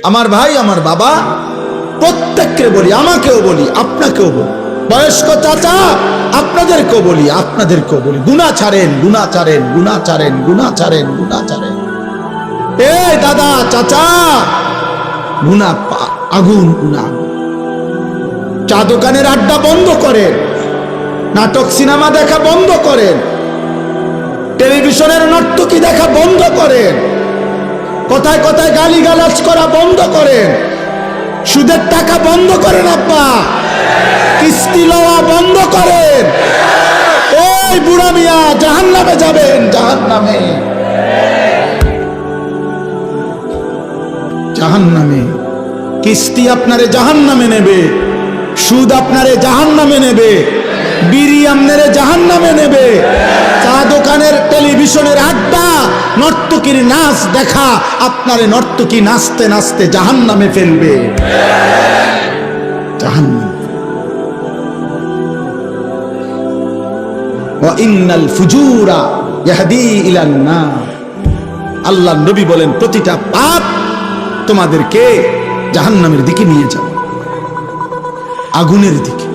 আমার ভাই, আমার বাবা, প্রত্যেককে বলি, আমাকেও বলি, আপনাকেও বলি, বয়স্ক চাচা আপনাদেরকেও বলি, আপনাদেরকেও বলি, গুনাহ ছাড়েন, গুনাহ ছাড়েন, গুনাহ ছাড়েন, গুনাহ ছাড়েন, গুনাহ ছাড়েন। এই দাদা, চাচা, গুনাহ আগুন, গুনাহ। চা দোকানের আড্ডা বন্ধ করেন, নাটক সিনেমা দেখা বন্ধ করেন, টেলিভিশনের নর্তকী দেখা বন্ধ করেন, কথায় কথায় গালিগালাজ করা বন্ধ করেন, সুদের টাকা বন্ধ করেন, আব্বা কিস্তি লওয়া বন্ধ করেন। ওই বুড়া মিয়া জাহান্নামে যাবেন, জাহান্নামে, জাহান্নামে। কিস্তি আপনারে জাহান্নামে নেবে, সুদ আপনারে জাহান্নামে নেবে, বিড়ি আপনারে জাহান্নামে নেবে, চা দোকানের টেলিভিশনের আড্ডা, নর্তকীর নাচ দেখা আপনারে নর্তকী নাচতে নাচতে জাহান্নামে ফেলবে, জাহান্নামে। ওয়া ইন্নাল ফুজুরা ইয়াহদি ইলান নার। আল্লাহর নবী বলেন, প্রতিটা পাপ তোমাদেরকে জাহান্নামের দিকে নিয়ে যাবে, আগুনের দিকে।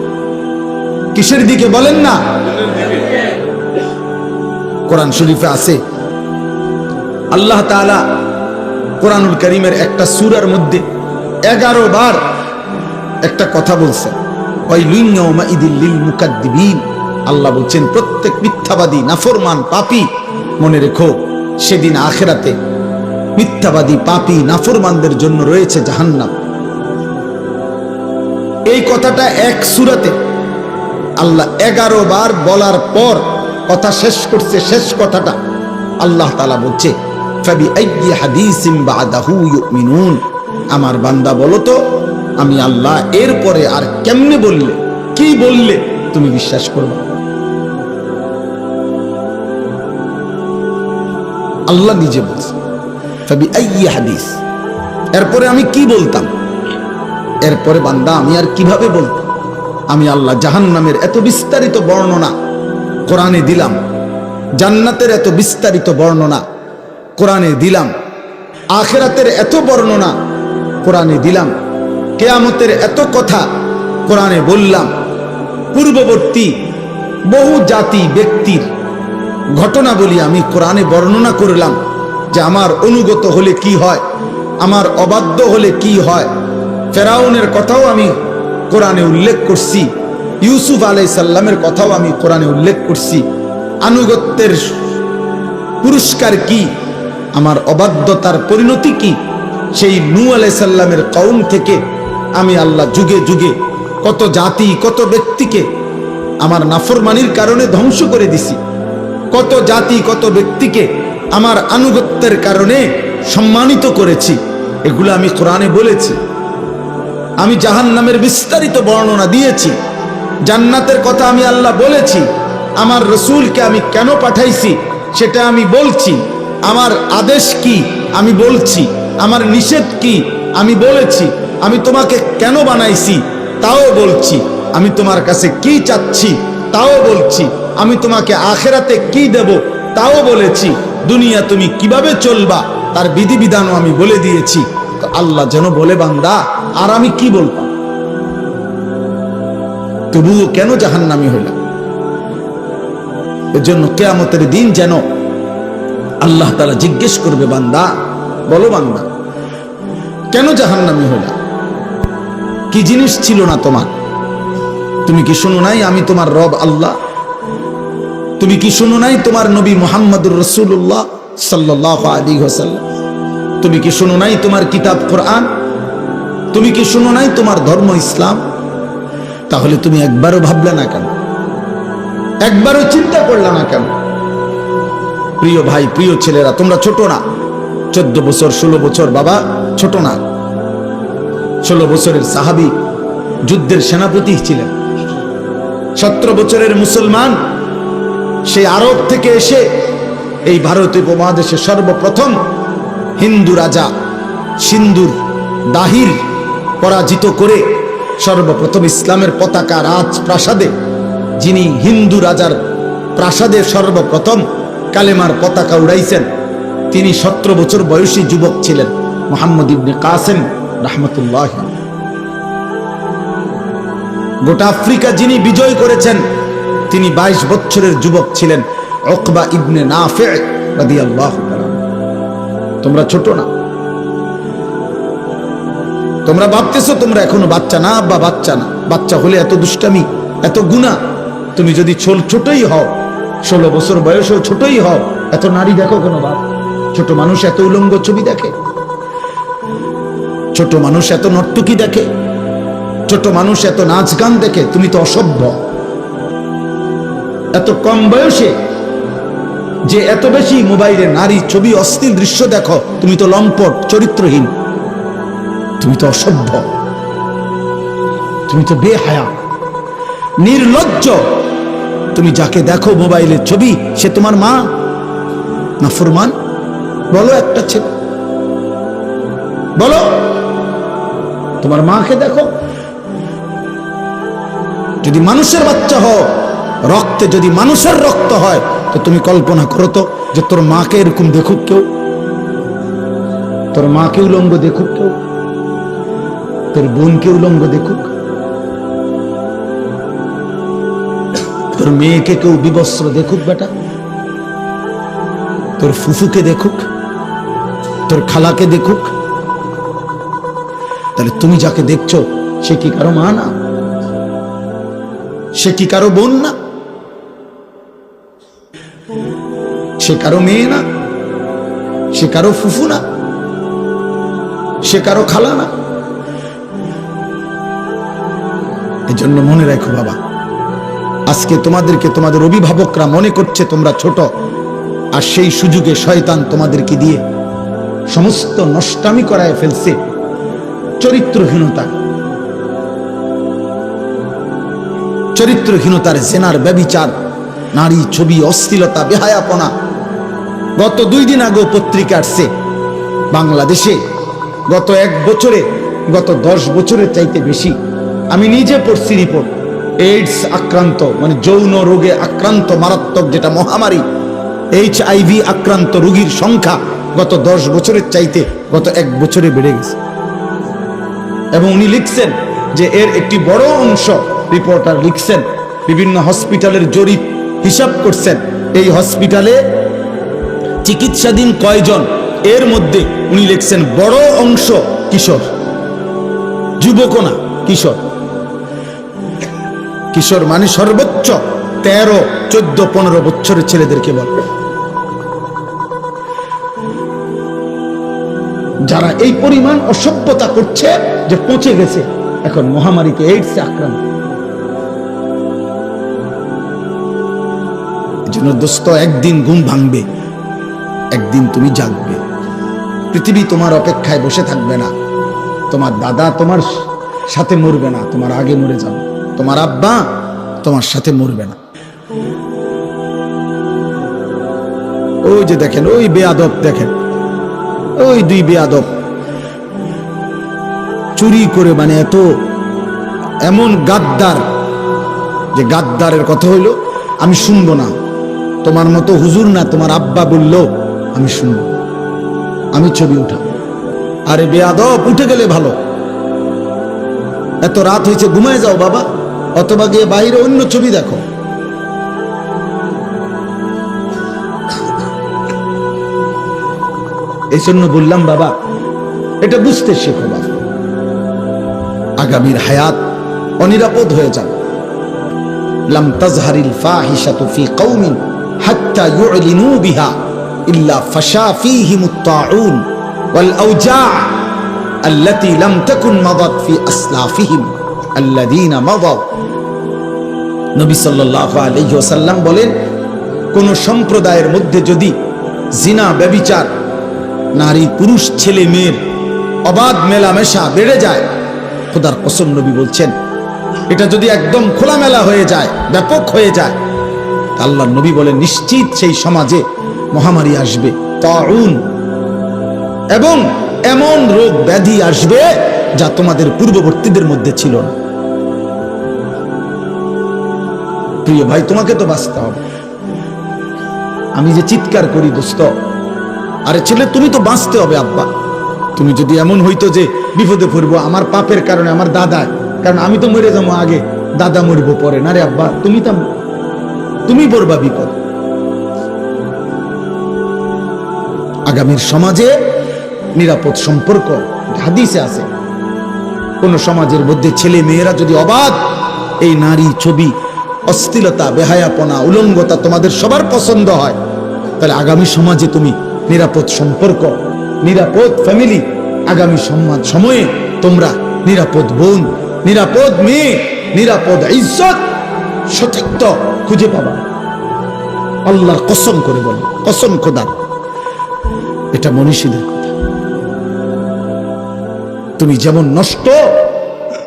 কিসের দিকে বলেন না? কোরআন শরীফে আছে, আল্লাহ তাআলা কোরআনুল কারীমের একটা সূরার মধ্যে 11 বার একটা কথা বলছেন, ওয়াইলুন ইয়াউমাইদিল লিল মুকাদ্দিবিন। আল্লাহ বলছেন, প্রত্যেক মিথ্যাবাদী, নাফরমান, পাপী, মনে রেখো সেদিন আখিরাতে মিথ্যাবাদী, পাপী, নাফরমানদের জন্য রয়েছে জাহান্নাম। এই কথাটা এক সূরাতে আল্লাহ 11 বার বলার পর কথা শেষ করছে, শেষ কথাটা আল্লাহ তাআলা বলছে, ফাবি আইয়ি হাদিসিন বাদাহু ইউমিনুন। আমার বান্দা বলো তো, আমি আল্লাহ এরপরে আর কেমনে বললে, কি বললে তুমি বিশ্বাস করবে? আল্লাহ নিজে বলছে, ফাবি আইয়ি হাদিস, এরপরে আমি কি বলতাম, এরপরে বান্দা আমি আর কিভাবে বলতাম? আমি আল্লাহ জাহান্নামের এত বিস্তারিত বর্ণনা কোরআনে দিলাম, জান্নাতের এত বিস্তারিত বর্ণনা কোরআনে দিলাম, আখিরাতের এত বর্ণনা কোরআনে দিলাম, কিয়ামতের এত কথা কোরআনে বললাম, পূর্ববর্তী বহু জাতি ব্যক্তির ঘটনাবলী আমি কোরআনে বর্ণনা করলাম, যে আমার অনুগত হলে কি হয়, আমার অবাধ্য হলে কি হয়। ফেরাউনের কথাও আমি কোরআনে উল্লেখ করছি, ইউসুফ আলাইহিস সালামের কথাও আমি কোরআনে উল্লেখ করছি। আনুগত্যের পুরস্কার কি, আমার অবাধ্যতার পরিণতি কি, সেই নূহ আলাইহিস সালামের কওম থেকে আমি আল্লাহ যুগে যুগে কত জাতি, কত ব্যক্তিকে আমার নাফরমানির কারণে ধ্বংস করে দিছি, কত জাতি, কত ব্যক্তিকে আমার আনুগত্যের কারণে সম্মানিত করেছি। এগুলো আমি কোরআনে বলেছি। আমি জাহান্নামের বিস্তারিত বর্ণনা দিয়েছি, জান্নাতের কথা আমি আল্লাহ বলেছি, আমার রসুলকে আমি কেন পাঠাইছি সেটা আমি বলছি, আমার আদেশ কি আমি বলছি, আমার নিষেধ কি আমি বলেছি, আমি তোমাকে কেন বানাইছি তাও বলছি, আমি তোমার কাছে কি চাচ্ছি তাও বলছি, আমি তোমাকে আখিরাতে কি দেব তাও বলেছি, দুনিয়া তুমি কিভাবে চলবা তার বিধিবিধানও আমি বলে দিয়েছি। তো আল্লাহ যেন বলে, বান্দা আর আমি কি বলতাম, তবুও কেন জাহান্নামী হইলাম? এজন্য কিয়ামতের দিন যেন আল্লাহ তাআলা জিজ্ঞেস করবে, বান্দা বলো, বান্দা কেন জাহান্নামী হইলাম? কি জিনিস ছিল না তোমার? তুমি কি শুনো নাই আমি তোমার রব আল্লাহ? তুমি কি শুনো নাই তোমার নবী মুহাম্মদুর রাসূলুল্লাহ সাল্লাল্লাহু আলাইহি ওয়াসাল্লাম? তুমি কি শুনো নাই তোমার কিতাব কোরআন? তুমি কি শুনো নাই তোমার ধর্ম ইসলাম? তাহলে তুমি একবারও ভাবলে না কেন? একবারও চিন্তা করলে না কেন? প্রিয় ভাই, প্রিয় ছেলেরা, তোমরা ছোট না, 14 বছর 16 বছর, বাবা ছোট না। 16 বছরের সাহাবী যুদ্ধের সেনাপতি ছিলেন, 17 বছরের মুসলমান, সেই আরব থেকে এসে এই ভারতীয় উপমহাদেশে সর্বপ্রথম হিন্দু রাজা সিন্ধুর দাহির পরাজিত করে সর্বপ্রথম ইসলামের পতাকা রাজপ্রাসাদে, যিনি হিন্দু রাজার প্রাসাদে সর্বপ্রথম কালেমার পতাকা উড়াইছেন, তিনি 17 বছর বয়সী যুবক ছিলেন, মুহাম্মদ ইবনে কাসিম রাহমাতুল্লাহ। গোটা আফ্রিকা যিনি বিজয় করেছেন তিনি 22 বছরের যুবক ছিলেন, উকবা ইবনে নাফি রাদিয়াল্লাহু তাআলা। তোমরা ছোট না, তোমরা ভাবতেছো তোমরা এখনো বাচ্চা না, আব্বা বাচ্চা না। বাচ্চা হলে এত দুষ্টামি, এত গুনাহ। তুমি যদি ছোটই হও, 16 বছর বয়সেও ছোটই হও, এত নারী দেখো কেন বাপ? ছোট মানুষ এত উলঙ্গ ছবি দেখে, ছোট মানুষ এত নর্তকী দেখে, ছোট মানুষ এত নাচ গান দেখে। তুমি তো অসভ্য। এত কম বয়সে যে এত বেশি মোবাইলে নারী ছবি অশ্লীল দৃশ্য দেখো, তুমি তো লম্পট, চরিত্রহীন, তুমি তো অসভ্য, তুমি তো বেহায়া, নির্লজ্জ। তুমি যাকে দেখো মোবাইলের ছবি, সে তোমার মা না ফরমান? বলো একটা ছেলে, বলো তোমার মাকে দেখো। যদি মানুষের বাচ্চা হও, রক্তে যদি মানুষের রক্ত হয়, তো তুমি কল্পনা করো তো যে তোর মাকে এরকম দেখুক কেউ, তোর মাকে উলঙ্গ দেখুক কেউ, তোর বোনকে উলঙ্গ দেখুক, তোর মেয়েকে কেউ বিবস্ত্র দেখুক বেটা, তোর ফুফুকে দেখুক, তোর খালাকে দেখুক। তাহলে তুমি যাকে দেখছো সে কি কারো মা না? সে কি কারো বোন না? সে কারো মেয়ে না? সে কারো ফুফু না? সে কারো খালা না? এজন্য মনে রাখো বাবা, আজকে তোমাদেরকে তোমাদের অভিভাবকরা মনে করছে তোমরা ছোট, আর সেই সুযোগে শয়তান তোমাদেরকে দিয়ে সমস্ত নষ্টামি করায় ফেলছে। চরিত্রহীনতা, চরিত্রহীনতার জেনার, ব্যভিচার, নারী ছবি, অশ্লীলতা, বেহায়াপনা। গত 2 দিন আগেও পত্রিকা আসছে বাংলাদেশে গত 1 বছরে, গত 10 বছরের চাইতে বেশি, আমি নিজে পড়ছি রিপোর্ট, এইডস আক্রান্ত, মানে যৌন রোগে আক্রান্ত মারাত্মক যেটা মহামারী, HIV আক্রান্ত রোগীর সংখ্যা গত 10 বছরের চাইতে গত 1 বছরে বেড়ে গেছে। এবং উনি লিখছেন যে এর একটি বড় অংশ, রিপোর্টার লিখছেন, বিভিন্ন হসপিটালের জরিপ হিসাব করছেন, এই হসপিটালে চিকিৎসাধীন কয়জন, এর মধ্যে উনি লিখছেন বড় অংশ কিশোর, যুবক না, কিশোর। কিশোর মানে সর্বোচ্চ 13, 14, 15 বছরের ছেলেদেরকে বলে। যারা এই পরিমাণ অসভ্যতা করছে যে পৌঁছে গেছে এখন মহামারীতে, এইডসে আক্রান্ত। এজন্য দোস্ত, একদিন ঘুম ভাঙবে, একদিন তুমি জাগবে। পৃথিবী তোমার অপেক্ষায় বসে থাকবে না। তোমার দাদা তোমার সাথে মরবে না, তোমার আগে মরে যাবে। তোমার আব্বা তোমার সাথে মরবে না। ওই যে দেখেন, ওই বেয়াদব দেখেন, ওই 2 বেয়াদব চুরি করে, মানে এত এমন গাদ্দার, যে গাদ্দারের কথা হইল আমি শুনবো না, তোমার মতো হুজুর না, তোমার আব্বা বললো আমি শুনবো, আমি ছবি উঠাবো। আরে বেয়াদব, উঠে গেলে ভালো, এত রাত হয়েছে ঘুমায় যাও বাবা, অথবা গিয়ে বাইরে অন্য ছবি দেখো। এই জন্য বললাম বাবা, এটা বুঝতে শেখো বাবা, আগামীর হায়াত অনিরাপদ হয়ে যাবে। লাম তাজহারিল ফাহিশাতু ফি কওমিন হাত্তা ইউলিনু বিহা ইল্লা ফাশা ফীহিমুত তাউন ওয়াল আওজা' আল্লাতী লাম তাকুন মাদাত ফি আসলাফিহিম আল্লাযীনা মাদাউ। নবী সাল্লাল্লাহু আলাইহি ওয়াসাল্লাম বলেন, কোন সম্প্রদায়ের মধ্যে যদি জিনা, ব্যভিচার, নারী পুরুষ ছেলে মেয়ের অবাধ মেলামেশা বেড়ে যায়, খোদার কসম নবী বলছেন, এটা যদি একদম খোলামেলা হয়ে যায়, ব্যাপক হয়ে যায়, আল্লাহর নবী বলেন নিশ্চিত সেই সমাজে মহামারী আসবে, তাউন, এবং এমন রোগ ব্যাধি আসবে যা তোমাদের পূর্ববর্তীদের মধ্যে ছিল না। প্রিয় ভাই, তোমাকে তো বাঁচতে হবে। আমি যে চিৎকার করি দোস্ত, আরে ছেলে তুমি তো বাঁচতে হবে আব্বা, তুমি যদি এমন হইতো যে বিপদে পড়বো আমার পাপের কারণে, আমার দাদা, কারণ আমি তো মরে যাবো আগে, দাদা মরবো পরে, না রে আব্বা, তুমি পড়বা বিপদ। আগামীর সমাজে নিরাপদ সম্পর্ক হাদিসে আছে, কোন সমাজের মধ্যে ছেলে মেয়েরা যদি অবাধ এই নারী ছবি, অশ্লীলতা, বেহায়াপনা, উলঙ্গতা তোমাদের সবার পছন্দ হয়, তাহলে আগামী সমাজে তুমি নিরাপদ সম্পর্ক, নিরাপদ ফ্যামিলি, আগামী সময়ে তোমরা নিরাপদ বোন, নিরাপদ মেয়ে, নিরাপদ ইজ্জত, সতীত্ব খুঁজে পাবা। আল্লাহর কসম করে বলো, কসম খোদার, এটা মনীষীদের কথা। তুমি যেমন নষ্ট,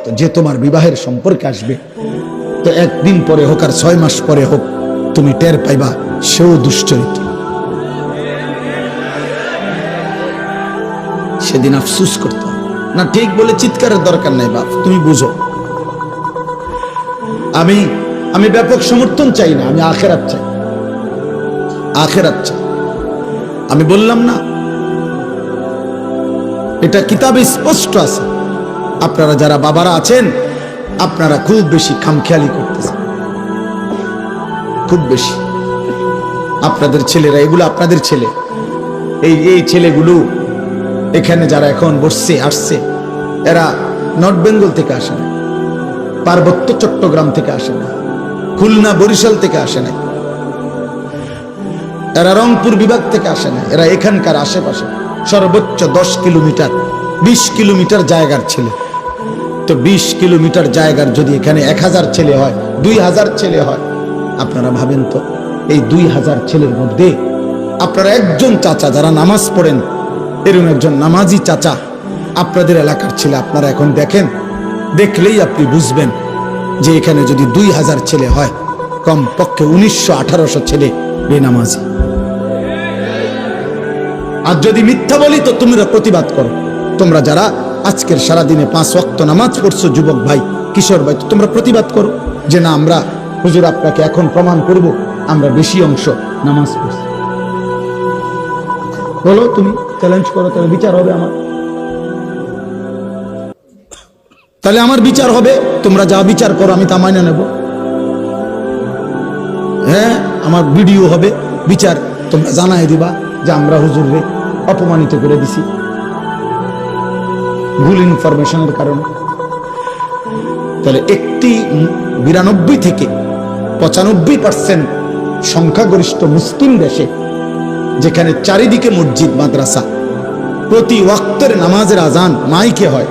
তো যে তোমার বিবাহের সম্পর্কে আসবে, তো একদিন পরে হোক আর 6 মাস পরে হোক, তুমি টের পাইবা সেও দুশ্চরিত্র। সেদিন আফসুস করতে না, ঠিক বলে চিৎকারের দরকার নাই বাপ, তুমি বুঝো। আমি ব্যাপক সমর্থন চাই না, আমি আখেরাত চাই, আখেরাত চাই। আমি বললাম না, এটা কিতাবে স্পষ্ট আছে। আপনারা যারা বাবারা আছেন, আপনারা খুব বেশি খামখেয়ালি করতেছেন, খুব বেশি। আপনাদের ছেলেরা, এগুলো আপনাদের ছেলে, এই ছেলেগুলো এখানে যারা এখন বসছে, আসছে, এরা নর্থ বেঙ্গল থেকে আসে না, পার্বত্য চট্টগ্রাম থেকে আসে না, খুলনা বরিশাল থেকে আসে না, এরা রংপুর বিভাগ থেকে আসে না, এরা এখানকার আশেপাশে সর্বোচ্চ 10 কিলোমিটার 20 কিলোমিটার জায়গার ছেলে। তো 20 কিলোমিটার জায়গার যদি এখানে 1000 ছেলে হয়, 2000 ছেলে হয়, আপনারা ভাবেন তো এই 2000 ছেলের মধ্যে আপনারা একজন চাচা যারা নামাজ পড়েন, এরকম একজন নামাজি চাচা আপনাদের এলাকার ছেলে, আপনারা এখন দেখেন, দেখলেই আপনি বুঝবেন যে এখানে যদি 2000 ছেলে হয়, কম পক্ষে 1900-1800 ছেলে বেনামাজি। আর যদি মিথ্যা বলি তো তোমরা প্রতিবাদ করো। তোমরা যারা আজকের সারাদিনে 5 ওয়াক্ত নামাজ পড়ছো, যুবক ভাই, কিশোর ভাই, তোমরা প্রতিবাদ করো যে না, আমরা হুজুর আপনাকে এখন প্রমাণ করব আমরা বেশি অংশ নামাজ পড়ছি। বলো, তুমি চ্যালেঞ্জ করো, তাহলে বিচার হবে আমার, তাহলে আমার বিচার হবে। তোমরা যা বিচার করো আমি তা মাইনে নেব। হ্যাঁ, আমার ভিডিও হবে, বিচার তোমরা জানাই দিবা যে আমরা হুজুররে অপমানিত করে দিছি ভুল ইনফরমেশনের কারণে। তাহলে একটি 92 থেকে 95% সংখ্যাগরিষ্ঠ মুসলিম দেশে, যেখানে চারিদিকে মসজিদ মাদ্রাসা, প্রতি ওয়াক্তের নামাজের আজান মাইকে হয়,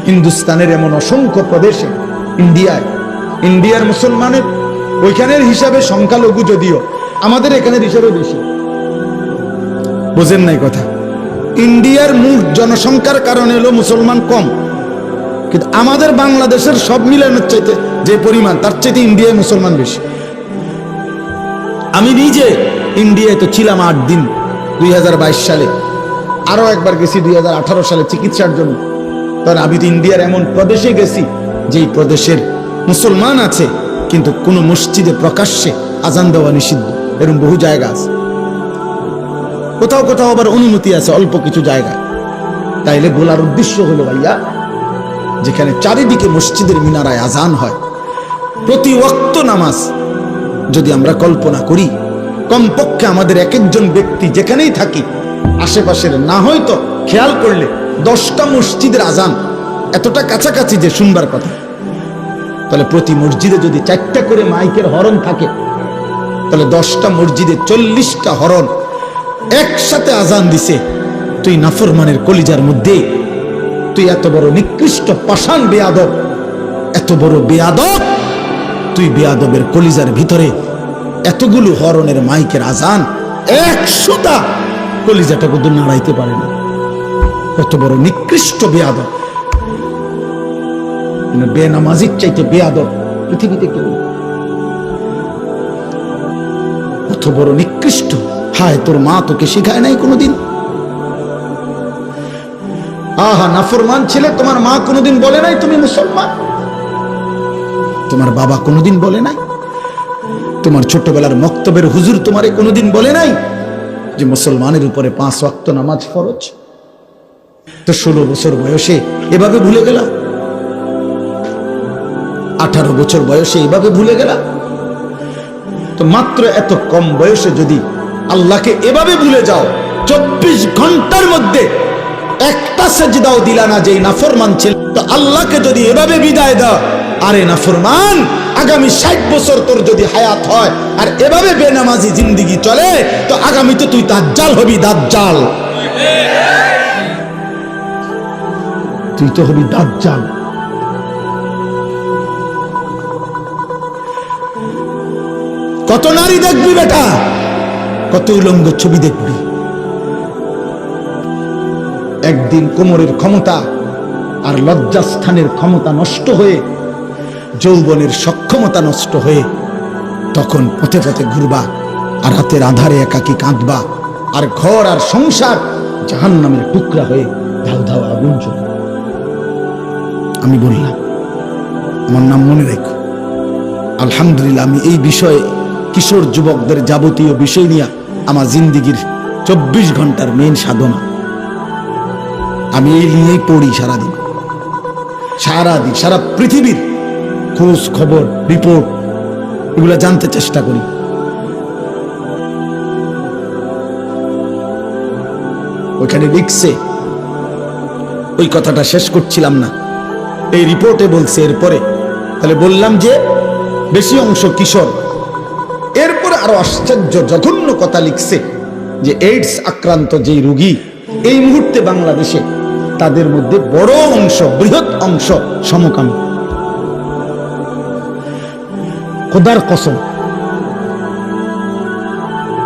হিন্দুস্তানের এমন অসংখ্য প্রদেশে, ইন্ডিয়ার মুসলমানের ওইখানের হিসাবে সংখ্যালঘু যদিও, আমাদের এখানের হিসাবে বেশি। বোঝেন নাই কথা? ইন্ডিয়ার মোট জনসংখ্যার কারণে হলো মুসলমান কম, কিন্তু আমাদের বাংলাদেশের সব মিলানোর চাইতে যে পরিমাণ, তার চাইতে ইন্ডিয়ায় মুসলমান বেশি। আমি নিজে ইন্ডিয়ায় তো ছিলাম 8 দিন 2022 সালে, আরো একবার গেছি 2018 সালে চিকিৎসার জন্য। তখন আমি তো ইন্ডিয়ার এমন প্রদেশে গেছি যেই প্রদেশের মুসলমান আছে কিন্তু কোন মসজিদে প্রকাশ্যে আজান দেওয়া নিষিদ্ধ, এরকম বহু জায়গা আছে। কোথাও কোথাও আবার অনুমতি আছে অল্প কিছু জায়গায়। তাইলে বলার উদ্দেশ্য হলো ভাইয়া, যেখানে চারিদিকে মসজিদের মিনারায় আজান হয়, প্রতি ওয়াক্ত নামাজ যদি আমরা কল্পনা করি, কমপক্ষে আমাদের এক একজন ব্যক্তি যেখানেই থাকি আশেপাশের, না হয়তো খেয়াল করলে 10টা মসজিদের আজান এতটা কাছাকাছি যে শুনবার কথা, তাহলে প্রতি মসজিদে যদি 4টা করে মাইকের হরন থাকে, তাহলে 10টা মসজিদে 40টা হরন একসাথে আজান দিছে। তুই নাফরমানের কলিজার মধ্যে, তুই এত বড় নিকৃষ্ট পাষাণ বেয়াদব, এত বড় বেয়াদব, তুই বেয়াদবের কলিজার ভিতরে এতগুলো হরনের মাইকের আজান, 100টা কলিজাটা কিন্তু নাড়াইতে পারে না। কত বড় নিকৃষ্ট বেয়াদব, বেনামাজির চাইতে বেয়াদব পৃথিবীতে কেউ। কত বড় নিকৃষ্ট। হায়, তোর মা তোকে শেখায় নাই কোনোদিন? আহা, নাফরমান ছেলে, তোমার মা কোনোদিন বলে নাই তুমি মুসলমান? তোমার বাবা কোনোদিন বলে নাই? তোমার ছোটবেলার মক্তবের হুজুর তোমারে কোনোদিন বলে নাই যে মুসলমানের উপরে 5 ওয়াক্ত নামাজ ফরজ? তো 16 বছর বয়সে এভাবে ভুলে গেলা, 18 বছর বয়সে এভাবে ভুলে গেলা। তো মাত্র এত কম বয়সে যদি আল্লাহকে এভাবে ভুলে যাও, 24 ঘন্টার মধ্যে একটা সেজদাও দিলা না যেই নাফরমান ছিল, তো আল্লাহকে যদি এভাবে বিদায় দাও, আরে নাফরমান, আগামী 60 বছর তোর যদি হায়াত হয় আর এভাবে বেনামাজি জিন্দেগি চলে, তো আগামীতে তুই দাজ্জাল হবি, দাজ্জাল। তুই তো হবি দাজ্জাল। কত নারী দেখবি বেটা, কত উলঙ্গ ছবি দেখবি। একদিন কোমরের ক্ষমতা আর লজ্জাস্থানের ক্ষমতা নষ্ট হয়ে, যৌবনের সক্ষমতা নষ্ট হয়ে, তখন পথে পথে ঘুরবা আর রাতের আধারে একাকী কাঁদবা, আর ঘর আর সংসার জাহান্নামের টুকরা হয়ে ধাউ ধাউ আগুন জ্বলবে। আমি বললাম, আমার নাম মনে রেখো। আলহামদুলিল্লাহ, আমি এই বিষয়ে কিশোর যুবকদের যাবতীয় বিষয় নিয়ে আমার জিন্দিগির 24 ঘন্টার মেন সাধনা, আমি এই নিয়েই পড়ি সারাদিন, সারা পৃথিবীর খোঁজ খবর, রিপোর্ট, এগুলা জানতে চেষ্টা করি। ওইখানে লিখছে, ওই কথাটা শেষ করছিলাম না, এই রিপোর্টে বলছে এরপরে, তাহলে বললাম যে বেশি অংশ কিশোর। এরপরে আরো আশ্চর্য জঘন্য কথা লিখছে যে এইডস আক্রান্ত যেই রোগী এই মুহূর্তে বাংলাদেশে, তাদের মধ্যে বড় অংশ, বৃহৎ অংশ সমকামী। খোদার কসম,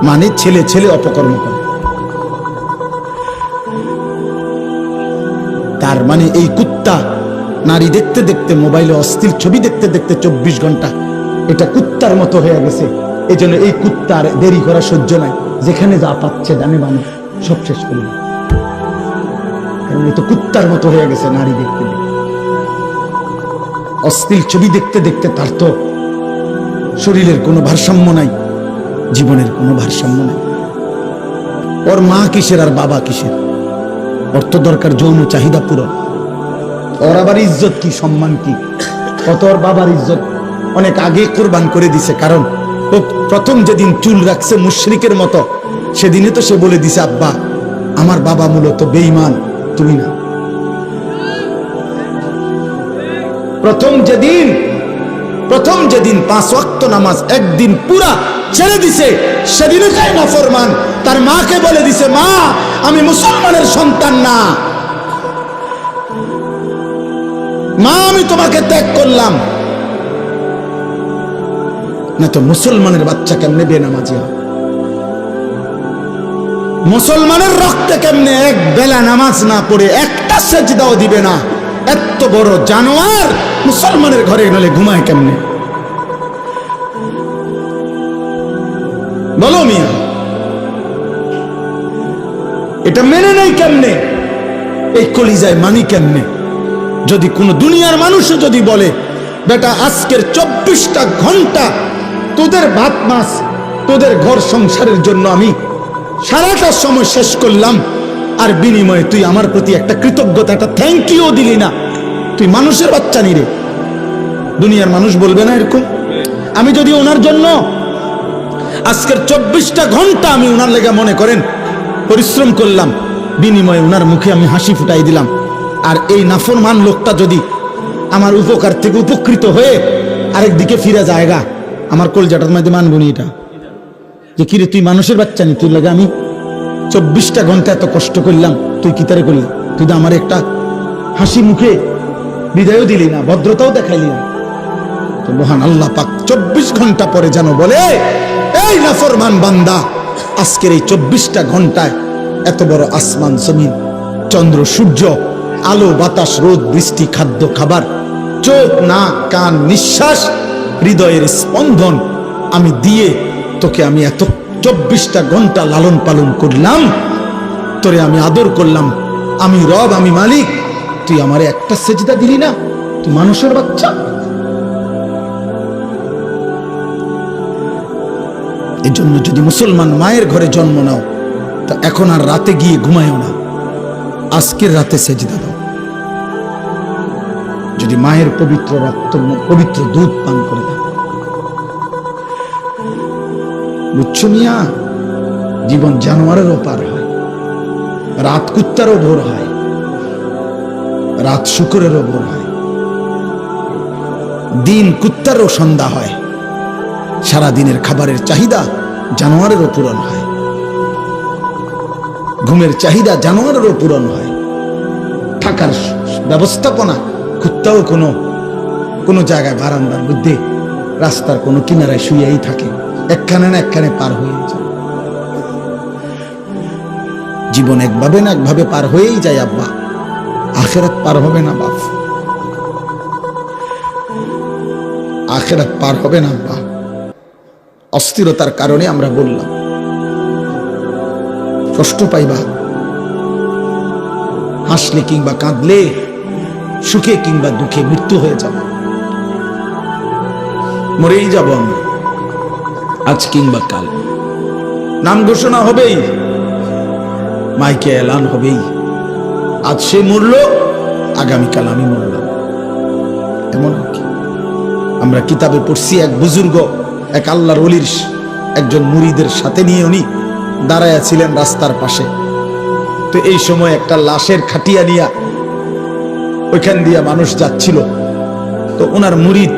মানে ছেলে ছেলে অপকর্ম করে। তার মানে এই কুত্তা নারী দেখতে দেখতে, মোবাইলে অশ্লীল ছবি দেখতে দেখতে 24 ঘন্টা এটা কুত্তার মতো হয়ে গেছে। এই জন্য এই কুত্তার দেরি করা সহ্য নাই, যেখানে যা পাচ্ছে ডানে বামে সব শেষ করবে, কারণ এই তো কুত্তার মতো হয়ে গেছে নারী দেখতে দেখতে, অশ্লীল ছবি দেখতে দেখতে। তার তো শরীরের কোনো ভারসাম্য নাই, জীবনের কোনো ভারসাম্য নাই। ওর মা কিসের আর বাবা কিসের? ওর তো দরকার যৌন চাহিদা পূরণ। ওর আবার ইজ্জত কি, সম্মান কি? কত ওর বাবার ইজ্জত অনেক আগে কোরবান করে দিছে, কারণ ও প্রথম যেদিন চুল রাখছে মুশরিকের মতো, সেদিনে তো সে বলে দিছে, আব্বা আমার বাবা মূলত বেঈমান, তুমি না। প্রথম যেদিন 5 ওয়াক্ত নামাজ একদিন পুরা ছেড়ে দিছে, সেদিনে তাই নাফরমান তার মাকে বলে দিছে, মা আমি মুসলমানের সন্তান না, মা আমি তোমাকে ত্যাগ করলাম। না তো মুসলমানের বাচ্চা কেমনে বেনামাজি হয়? মুসলমানের রক্তে কেমনে এক বেলা নামাজ না পড়ে একটা সেজদাও দিবে না? এত বড় জানোয়ার মুসলমানের ঘরে গেলে ঘুমায় কেমনে? বলো মিয়া, এটা মেনে নেই কেমনে? এই কলিজায় মানি কেমনে? যদি কোন দুনিয়ার মানুষও যদি বলে, বেটা আজকের 24টা ঘন্টা তোদের ভাত মাছ, তোদের ঘর সংসারের জন্য আমি সারাটা সময় শেষ করলাম, আর বিনিময়ে তুই আমার প্রতি একটা কৃতজ্ঞতা, একটা থ্যাংক ইউ দিলি না, তুই মানুষের বাচ্চা নি রে। দুনিয়ার মানুষ বলবে না এরকম? আমি যদি ওনার জন্য আজকের 24টা ঘন্টা আমি ওনার লেগে মনে করেন পরিশ্রম করলাম, বিনিময়ে ওনার মুখে আমি হাসি ফুটাই দিলাম, আর এই নাফরমান লোকটা যদি আমার উপকার থেকে উপকৃত হয়ে আরেকদিকে ফিরে যায়গা, আমার কলজাটার মধ্যে মানবনি এটা, যে কিরে তুই মানুষের বাচ্চা নি, তুই লাগে আমি 24টা ঘন্টা এত কষ্ট করলাম, তুই কি তারে করলি? তুই তো আমার একটা হাসি মুখে বিদায়ও দিলি না, ভদ্রতাও দেখাইলি না। তো মহান আল্লাহ পাক 24 ঘন্টা পরে যেন বলে, এই নাফরমান বান্দা, আজকের এই 24টা ঘন্টায় এত বড় আসমান জমিন, চন্দ্র সূর্য, আলো বাতাস, রোদ বৃষ্টি, খাদ্য খাবার, চোখ নাক কান নিঃশ্বাস, হৃদয়ের স্পন্দন আমি দিয়ে তোকে আমি এত 24টা ঘন্টা লালন পালন করলাম, তোরে আমি আদর করলাম, আমি রব, আমি মালিক, তুই আমারে একটা সেজদা দিলি না? তুই মানুষের বাচ্চা। এই জন্য যদি মুসলমান মায়ের ঘরে জন্ম নাও, তা এখন আর রাতে গিয়ে ঘুমায়ও না, আজকের রাতে সেজদা দাও। যদি মায়ের পবিত্র রক্ত, পবিত্র দুধ পান করে দাও, বুঝছো মিয়া? জীবন জানোয়ারেরও পার হয়, রাত কুত্তারও ভোর হয়, রাত শুকরেরও ভোর হয়, দিন কুত্তারও সন্ধ্যা হয়, সারা দিনের খাবারের চাহিদা জানোয়ারেরও পূরণ হয়, ঘুমের চাহিদা জানোয়ারেরও পূরণ হয়, থাকার ব্যবস্থাপনা কুত্তাও কোনো জায়গায় বারান্দার মধ্যে রাস্তার কোনো কিনারায় শুয়েই থাকে, একখানে না একখানে পার হয়ে যায়। জীবন একভাবে না একভাবে পার হয়েই যায় আব্বা, আখেরাত পার হবে না বাপ, আখেরাত পার হবে না আব্বা। অস্থিরতার কারণে আমরা বললাম, কষ্ট পাইবা, হাসলে কিংবা কাঁদলে, সুখে কিংবা দুঃখে মৃত্যু হয়ে যাবে, মরেই যাব আমরা, আজ কিংবা কাল। নাম ঘোষণা হবেই, মাইকে এলান হবেই, আজ সে মরল, আগামীকাল আমি মরলাম। এমন কি আমরা কিতাবে পড়ছি, এক বুজুর্গ এক আল্লাহর ওলির একজন মুরিদের সাথে নিয়ে উনি দাঁড়ায়া ছিলেন রাস্তার পাশে। তো এই সময় একটা লাশের খাটিয়া নিয়া ওইখান দিয়া মানুষ যাচ্ছিল। তো ওনার মুরিদ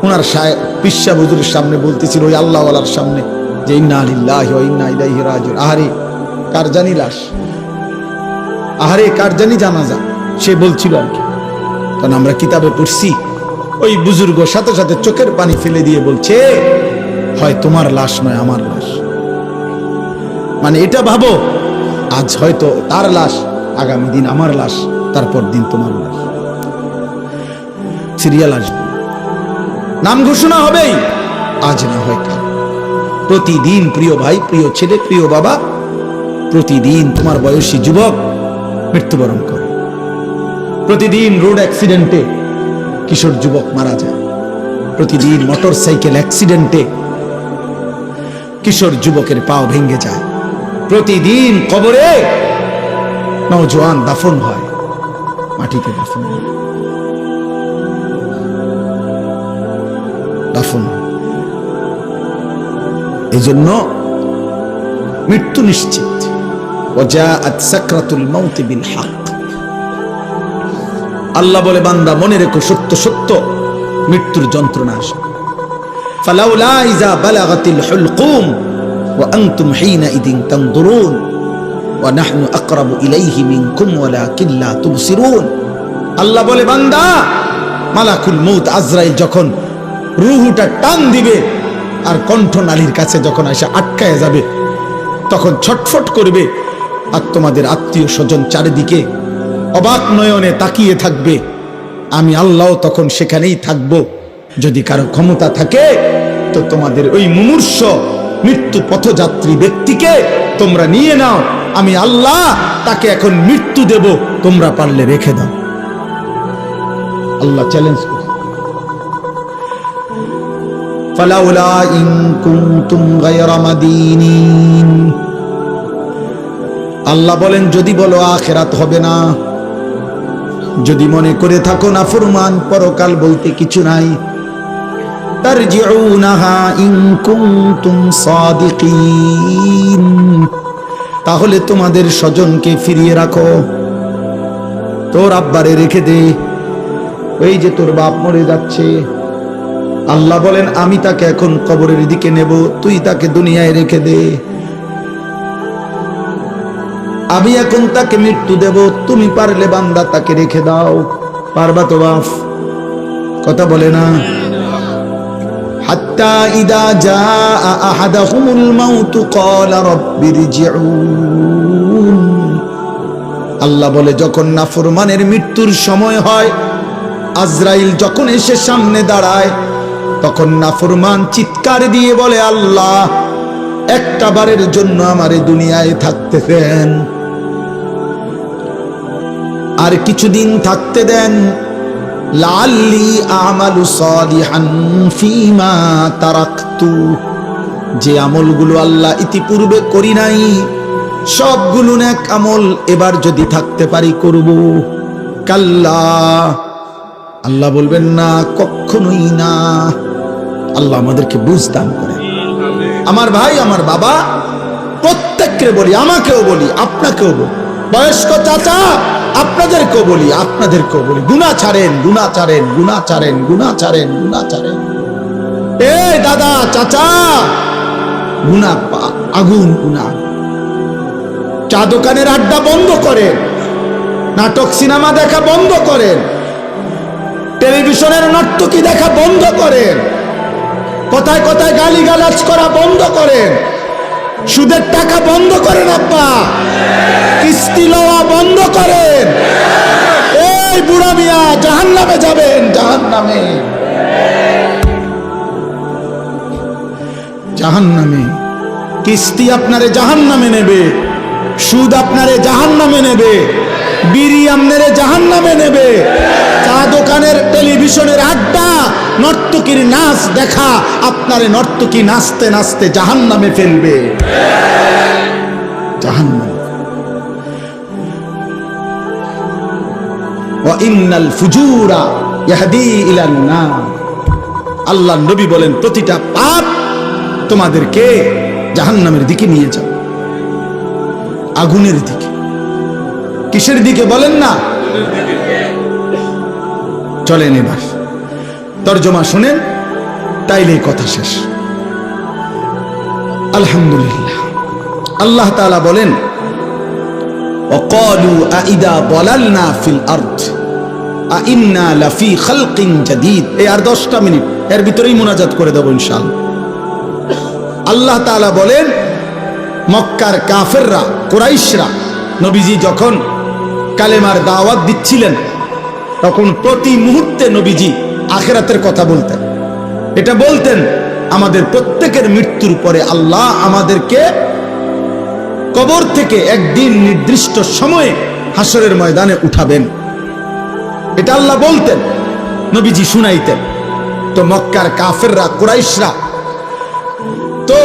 ওনার পিসা হুজুরের সামনে বলতেছিল, ওই আল্লাহওয়ালার সামনে, যে ইন্না লিল্লাহি ওয়া ইন্না ইলাইহি রাজিউন। আহারে কার জানি লাশ, আহারে কার জানি জানাজা, সে বলছিল আর কি। কারণ আমরা কিতাবে পড়ছি, ওই বুজুর্গ সাথে সাথে চোখের পানি ফেলে দিয়ে বলছে, হয় তোমার লাশ নয় আমার লাশ। মানে এটা ভাবো, আজ হয়তো তার লাশ, আগামী দিন আমার লাশ, তারপর দিন তোমার লাশ। সিরিয়াল আসবে, নাম ঘোষণা হবেই, আজ না হয় কাল। প্রতিদিন প্রিয় ভাই, প্রিয় ছেলে, প্রিয় বাবা, প্রতিদিন তোমার বয়সী যুবক মৃত্যুবরণ করে। প্রতিদিন রোড অ্যাক্সিডেন্টে কিশোর যুবক মারা যায়। প্রতিদিন মোটর সাইকেল অ্যাক্সিডেন্টে কিশোর যুবকের পাও ভেঙে যায়। প্রতিদিন কবরে নওজোয়ান দাফন হয়, মাটিতে দাফন হয়, দাফন। এই জন্য মৃত্যু নিশ্চিত। ওয়াজাআত সাকরাতুল মাউত বিল হক। আল্লাহ বলে, বান্দা মনে রেখো, সত্য সত্য মৃত্যুর যন্ত্রণা আসে। ফালাউলা ইযা বালাগাতিল হুলকুম ওয়া আনতুম হিনাইদিন তানদুরুন ওয়া নাহনু আকরাবু ইলাইহি মিনকুম ওয়ালাকিন লা তুবসিরুন। আল্লাহ বলে, বান্দা মালাকুল মউত আজরাইল যখন রূহটা টান দিবে আর কণ্ঠনালীর কাছে যখন এসে আটকায় যাবে, তখন ছটফট করবে, আর তোমাদের আত্মীয় স্বজন চারিদিকে অবাক নয়নে তাকিয়ে থাকবে। আমি আল্লাহ তখন সেখানেই থাকব। যদি কারো ক্ষমতা থাকে তো তোমাদের ওই মুমূর্ষ মৃত্যু পথযাত্রী ব্যক্তিকে তোমরা নিয়ে নাও, আমি আল্লাহ তাকে এখন মৃত্যু দেব, তোমরা পারলে রেখে দাও। আল্লাহ চ্যালেঞ্জ করে, ফালাউলা ইন কুনতুম গায়রা মাদিনিন। আল্লাহ বলেন, যদি বলো আখিরাত হবে না, যদি মনে করে থাকো নাফরমান পরকাল বলতে কিছু নাই, তারজিউনাহা ইন কুনতুম সাদিকিন, তাহলে তোমাদের স্বজনকে ফিরিয়ে রাখো। তোর আব্বারে রেখে দে, ওই যে তোর বাপ মরে যাচ্ছে, আল্লাহ বলেন আমি তাকে এখন কবরের দিকে নেব, তুই তাকে দুনিয়ায় রেখে দে। আমি এখন তাকে মৃত্যু দেব, তুমি পারলে বান্দা তাকে রেখে দাও। পারবা তো বাপ? কথা বলে না। হাত্তা ইদা জাআ আহাদাহুমুল মাউত ক্বালা রাব্বিরজিউন। আল্লাহ বলে, যখন নাফরমানের মৃত্যুর সময় হয়, আজরাইল যখন এসে সামনে দাঁড়ায়, তখন নাফরমান চিৎকার দিয়ে বলে, আল্লাহ একটা বারের জন্য আমারে দুনিয়ায় থাকতে দেন, আর কিছুদিন থাকতে দেন, লাআল্লি আমালু সালিহান ফীমা তারাকতু। যে আমলগুলো আল্লাহ ইতিপূর্বে করি নাই, সবগুলো নেক আমল এবার যদি থাকতে পারি করব। কাল্লা, আল্লাহ বলবেন না, কখনোই না। আল্লাহ আমাদেরকে বুঝ দান করেন। আমার ভাই, আমার বাবা, প্রত্যেককে বলি, আমাকেও বলি, আপনাকেও বলি, বয়স্ক চাচা আপনাদেরকেও বলি, আপনাদেরকেও বলি, গুনাহ ছাড়েন, গুনাহ ছাড়েন, গুনাহ ছাড়েন, গুনাহ ছাড়েন, গুনাহ ছাড়েন। এই দাদা, চাচা, গুনাহ আগুন, গুনাহ। চা দোকানের আড্ডা বন্ধ করেন, নাটক সিনেমা দেখা বন্ধ করেন, টেলিভিশনের নর্তকী দেখা বন্ধ করেন, কথায় কথায় গালিগালাজ করা বন্ধ করেন, সুদের টাকা বন্ধ করেন, আব্বা কিস্তি লওয়া বন্ধ করেন। এই বুড়া মিয়া জাহান্নামে যাবেন, জাহান্নামে, জাহান্নামে। কিস্তি আপনারে জাহান্নামে নেবে, সুদ আপনারে জাহান্নামে নেবে, বিড়ি আপনারে জাহান্নামে নেবে, চা দোকানের টেলিভিশনের আড্ডা, নর্তকীর নাচ দেখা আপনারে নর্তকী নাচতে নাচতে জাহান্নামে ফেলবে, জাহান্নামে। ওয়া ইন্নাল ফুজুরা ইয়াহদি ইলান নার। আল্লাহর নবী বলেন, প্রতিটা পাপ তোমাদেরকে জাহান্নামের দিকে নিয়ে যাবে, আগুনের দিকে। কিসের দিকে বলেন না? চলেন এবার তরজমা শুনেন, তাইলে কথা শেষ। আলহামদুলিল্লাহ। আল্লাহ তাআলা বলেন, ওয়াকালু আইদা দালালনা ফিল আরদ আইন্না লাফি খালকিন জাদীদ। এই আর 10টা মিনিট, এর ভিতরেই মুনাজাত করে দেব ইনশাআল্লাহ। আল্লাহ তাআলা বলেন, মক্কার কাফেররা, কুরাইশরা নবীজি যখন কালেমার দাওয়াত দিচ্ছিলেন, তখন প্রতি মুহূর্তে নবীজি আখিরাতের কথা বলতেন। এটা বলতেন, আমাদের প্রত্যেকের মৃত্যুর পরে আল্লাহ আমাদেরকে কবর থেকে একদিন নির্দিষ্ট সময়ে হাসরের ময়দানে উঠাবেন। এটা আল্লাহ বলতেন, নবীজি শুনাইতেন। তো মক্কার কাফেররা, কুরাইশরা, তো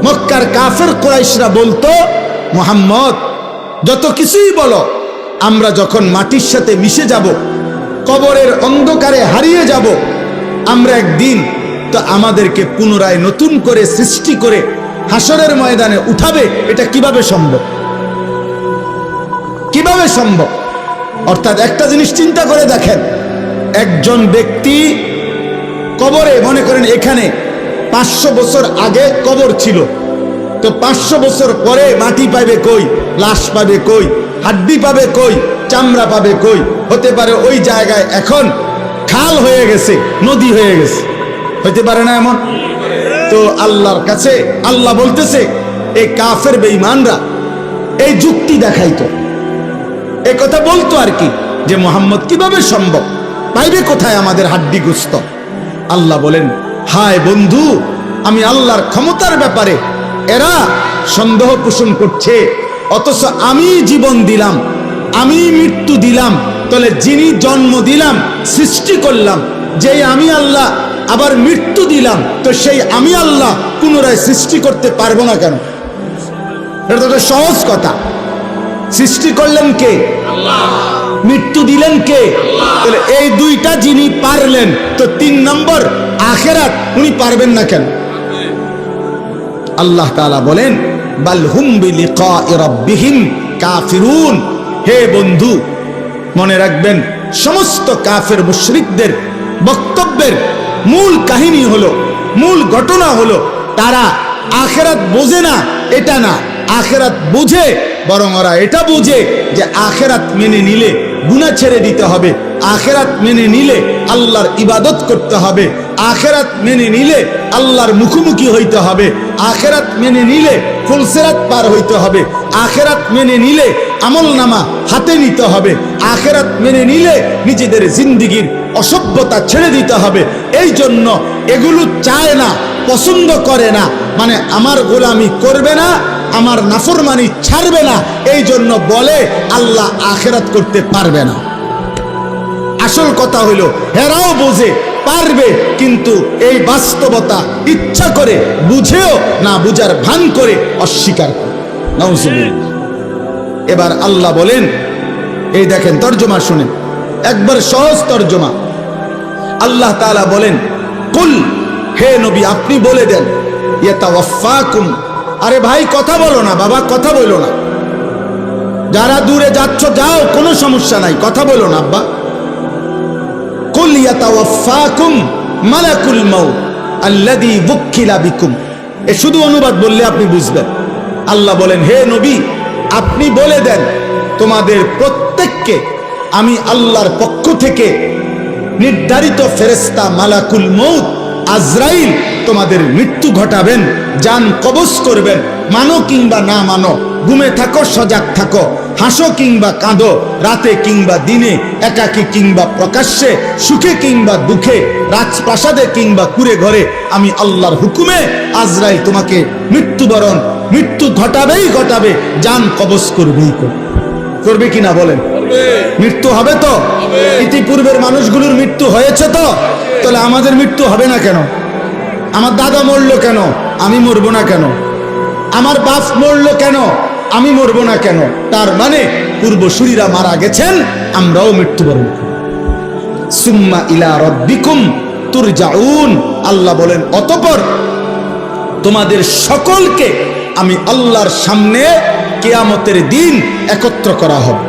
মক্কার কাফের কুরাইশরা বলতো, মুহাম্মদ যত কিছুই বলো, আমরা যখন মাটির সাথে মিশে যাব, কবরের অন্ধকারে হারিয়ে যাব, আমরা একদিন তো আমাদেরকে পুনরায় নতুন করে সৃষ্টি করে হাসরের ময়দানে উঠাবে। এটা কিভাবে সম্ভব? কিভাবে সম্ভব? অর্থাৎ একটা জিনিস চিন্তা করে দেখেন, একজন ব্যক্তি কবরে, মনে করেন এখানে 500 বছর আগে কবর ছিল, তো 500 বছর পরে মাটি পাবে কই, লাশ পাবে কই, হাড্ডি পাবে কই, চামড়া পাবে কই? হতে পারে ওই জায়গায় এখন খাল হয়ে গেছে, নদী হয়ে গেছে, হতে পারে না এমন? তো আল্লাহর কাছে আল্লাহ বলতেছে, এই কাফের বেঈমানরা এই যুক্তি দেখাইতো, এই কথা বলতো আর কি, যে মুহাম্মদ কিভাবে সম্ভব, পাইবে কোথায় আমাদের হাড্ডি গোস্ত? আল্লাহ বলেন, হায় বন্ধু, আমি আল্লাহর ক্ষমতার ব্যাপারে এরা সন্দেহ পোষণ করছে, অথচ আমি জীবন দিলাম, আমি মৃত্যু দিলাম, তাহলে যিনি জন্ম দিলাম, সৃষ্টি করলাম, যেই আমি আল্লাহ আবার মৃত্যু দিলাম, তো সেই আমি আল্লাহ পুনরায় সৃষ্টি করতে পারবো না কেন? এটা তো সহজ কথা। সৃষ্টি করলেন কে? আল্লাহ। মৃত্যু দিলেন কে? তাহলে এই দুইটা যিনি পারলেন, তো 3 নম্বর আখিরাত উনি পারবেন না কেন? আল্লাহ তাআলা বলেন, বাল হুম বিলিকাই রাব্বিহিম কাফিরুন। হে বন্ধু, মনে রাখবেন, সমস্ত কাফের মুশরিকদের বক্তব্যের মূল কাহিনী হলো, মূল ঘটনা হলো, তারা আখিরাত বোঝে না, এটা না, আখিরাত বুঝে, বরং ওরা এটা বুঝে যে আখিরাত মেনে নিলে গুনাহ ছেড়ে দিতে হবে, আখিরাত মেনে নিলে আল্লাহর ইবাদত করতে হবে, আখিরাত মেনে নিলে আল্লাহর মুখোমুখি হইতে হবে, আখিরাত মেনে নিলে ফুলসিরাত পার হইতে হবে, আখিরাত মেনে নিলে আমলনামা হাতে নিতে হবে, আখিরাত মেনে নিলে নিজেদের জিন্দেগির অসভ্যতা ছেড়ে দিতে হবে। এই জন্য এগুলো চায় না, পছন্দ করে না, মানে আমার গোলামি করবে না, আমার নাফরমানি ছাড়বে না, এই জন্য বলে আল্লাহ আখিরাত করতে পারবে না। আসল কথা হইল, হেরাও বোঝে পারবে, কিন্তু এই বাস্তবতা ইচ্ছা করে বুঝেও না বুঝার ভান করে অস্বীকার করে। নাউজুবিল্লাহ। এবার আল্লাহ বলেন, এই দেখেন তর্জমা শুনেন, একবার সহজ তর্জমা। আল্লাহ তাআলা বলেন, কুল, হে নবী আপনি বলে দেন, ইয়াতাওয়াফাকুম, আরে ভাই কথা বলো না বাবা, কথা বলো না, যারা দূরে যাচ্ছ যাও, কোনো সমস্যা নাই, কথা বলো না আব্বা। কুল ইয়াতাওয়াফাকুম মালাকুল মাউত আল্লাযী বুক্কিলা বিকুম, এ শুধু অনুবাদ বললে আপনি বুঝবেন। আল্লাহ বলেন, হে নবী আপনি বলে দেন, তোমাদের প্রত্যেককে আমি আল্লাহর পক্ষ থেকে নির্ধারিত ফেরেশতা মালাকুল মউত আজরাইল তোমাদের মৃত্যু ঘটাবেন, জান কবজ করবেন, মানো কিংবা না মানো, ঘুমে থাকো সজাগ থাকো, হাসো কিংবা কাঁদো, রাতে কিংবা দিনে, একাকী কিংবা প্রকাশ্যে, সুখে কিংবা দুঃখে, রাজপ্রাসাদে কিংবা কুড়ে ঘরে, আমি আল্লাহর হুকুমে আজরাইল তোমাকে মৃত্যু ঘটাবেই ঘটাবে, জান কবজ করবেই করবে কিনা বলেন? মৃত্যু হবে তো? ইতিপূর্বের মানুষগুলোর মৃত্যু হয়েছে তো, তাহলে আমাদের মৃত্যু হবে না কেন? আমার দাদা মরলো কেন, আমি মরবো না কেন? আমার বাপ মরলো কেন, আমি মরবো না কেন? তার মানে পূর্বসূরীরা মারা গেছেন, আমরাও মৃত্যুবরণ করব। সুম্মা ইলা রাব্বিকুম তুরজাউন, আল্লাহ বলেন অতঃপর তোমাদের সকলকে আমি আল্লাহর সামনে কিয়ামতের দিন একত্র করা হবে।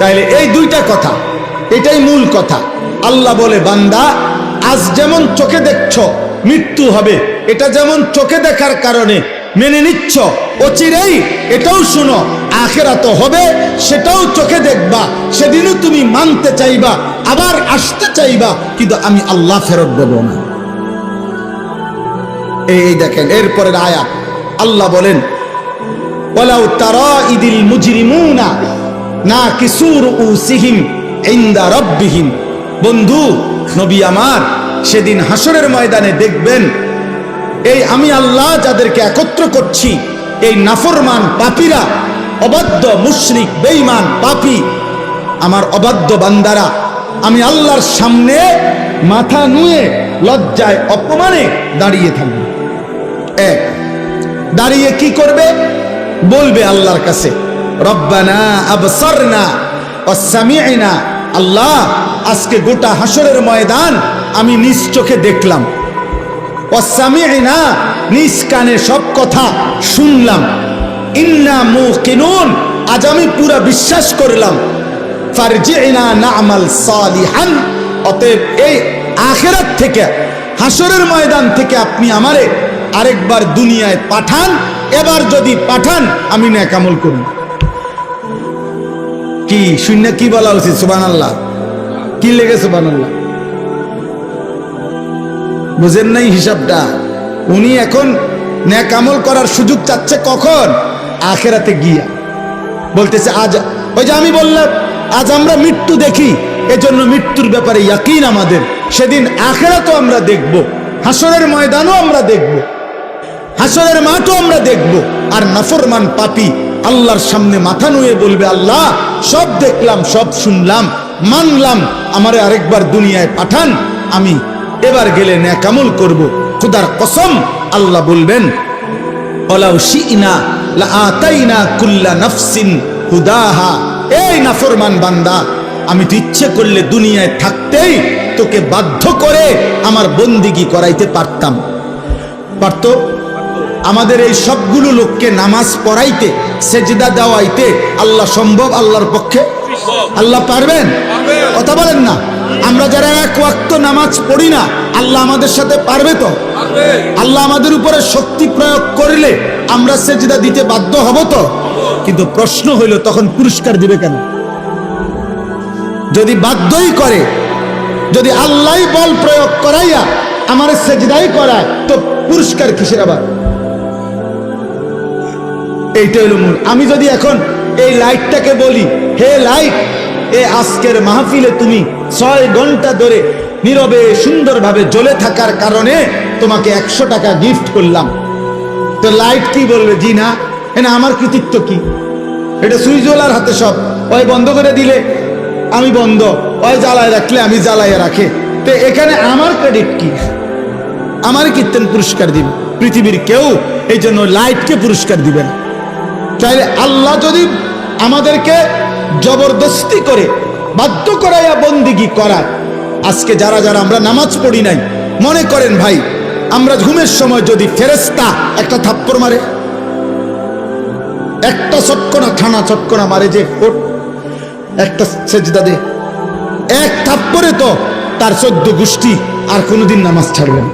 তাইলে এই দুইটা কথা, এটাই মূল কথা। আল্লাহ বলে, বান্দা আজ যেমন চোখে দেখছো মৃত্যু হবে, এটা যেমন চোখে দেখার কারণে মেনে নিচ্ছ, অচিরেই এটাও শুনো আখিরাত হবে, সেটাও চোখে দেখবা, সেদিনও তুমি মানতে চাইবা, আবার আসতে চাইবা, কিন্তু আমি আল্লাহ ফেরত দেব না। এই দেখেন এরপরের আয়াত, আল্লাহ বলেন, ওয়ালাউ তারা ইদিল মুজরিমুনা নাকিসু রুউসিহিম ইনদা রাব্বিহিম, বন্ধু নবী আমার, সেদিন হাসরের ময়দানে দেখবেন এই আমি আল্লাহ যাদেরকে একত্র করছি, এই নাফরমান পাপীরা, অবাধ্য মুশরিক বেঈমান পাপী, আমার অবাধ্য বান্দারা আমি আল্লাহর সামনে মাথা নুয়ে লজ্জায় অপমানে দাঁড়িয়ে থাকবে। এক, দাঁড়িয়ে কি করবে? বলবে আল্লাহর কাছে, রব্বানা আবসারনা ওয়া সামি'না, আল্লাহ আজকে গোটা হাসরের ময়দান আমি নিজ চোখে দেখলাম, ওয়া সামি'না, নিজ কানে সব কথা শুনলাম, ইন্না মুকিনুন, আজ আমি পুরা বিশ্বাস করলাম, ফারজি'না না'মাল সালিহান, অতএব এই আখিরাত থেকে, হাসরের ময়দান থেকে আপনি আমারে আরেকবার দুনিয়ায় পাঠান, এবার যদি পাঠান আমি নেক আমল করব। কি শূন্য কি বলা উচিত? সুবহানাল্লাহ। কি লেগে সুবহানাল্লাহ? বুঝেন নাই হিসাবটা? উনি এখন নেক আমল করার সুযোগ চাচ্ছে কখন? আখিরাতে গিয়া। বলতেছে আজ, ওই যে আমি বললাম আজ আমরা মৃত্যু দেখি, এজন্য মৃত্যুর ব্যাপারে ইয়াকিন আমাদের, সেদিন আখিরাতও আমরা দেখব, হাসরের ময়দানও আমরা দেখব, হাসরের মাঠও আমরা দেখব। আর নাফরমান পাপী আল্লাহর সামনে মাথা নুয়ে বলবে, আল্লাহ সব দেখলাম, সব শুনলাম, মানলাম, আমারে আরেকবার দুনিয়ায় পাঠান, আমি এবার গেলে নেক আমল করব। খোদার কসম, আল্লাহ বলবেন, ওয়ালাউ শি'না লাআতাইনা কুল্লা নাফসিন হুদাহা, এই নাফরমান বান্দা, আমি তো ইচ্ছে করলে দুনিয়ায় থাকতেই তোকে বাধ্য করে আমার বন্দিগি করাইতে পারতাম। পারতো? আমাদের এই সবগুলো লোককে নামাজ পড়াইতে, সেজদা দেওয়াইতে আল্লাহ সম্ভব? আল্লাহর পক্ষে? আল্লাহ পারবেন? কথা বলেন না। আমরা যারা এক ওয়াক্ত নামাজ পড়ি না, আল্লাহ আমাদের সাথে পারবে তো? আল্লাহ আমাদের উপরে শক্তি প্রয়োগ করলে আমরা সেজদা দিতে বাধ্য হব তো? কিন্তু প্রশ্ন হইল, তখন পুরস্কার দিবে কেন? যদি বাধ্যই করে, যদি আল্লাহ বল প্রয়োগ করাইয়া আমার সেজদাই করায়, তো পুরস্কার কিসের আবার? এইটা হলো মূল। আমি যদি এখন এই লাইটটাকে বলি, হে লাইট, এ আজকের মাহফিলে তুমি 6 ঘন্টা ধরে নীরবে সুন্দরভাবে জ্বলে থাকার কারণে তোমাকে 100 টাকা গিফট করলাম, তো লাইট কি বলবে? জি না, এনা আমার কৃতিত্ব কি? এটা সুইচওয়ালার হাতে সব। ওই বন্ধ করে দিলে আমি বন্ধ, ওই জ্বালায় রাখলে আমি জ্বালাইয়া রাখে, তো এখানে আমার ক্রেডিট কি? আমার কীর্তন পুরস্কার দিবে? পৃথিবীর কেউ এই জন্য লাইটকে পুরস্কার দিবে না। চাইলে আল্লাহ যদি আমাদেরকে জবরদস্তি করে বাধ্য করাইয়া বন্দিগি করায়, আজকে যারা যারা আমরা নামাজ পড়ি নাই, মনে করেন ভাই আমরা ঘুমের সময় যদি ফেরেশতা একটা থাপ্পড় মারে, একটা চটকনা খানা চটকনা মারে, যে একটা সেজদা দে, এক থাপ্পড়ে তো তার 14 গোষ্ঠী আর কোনোদিন নামাজ ছাড়বে না।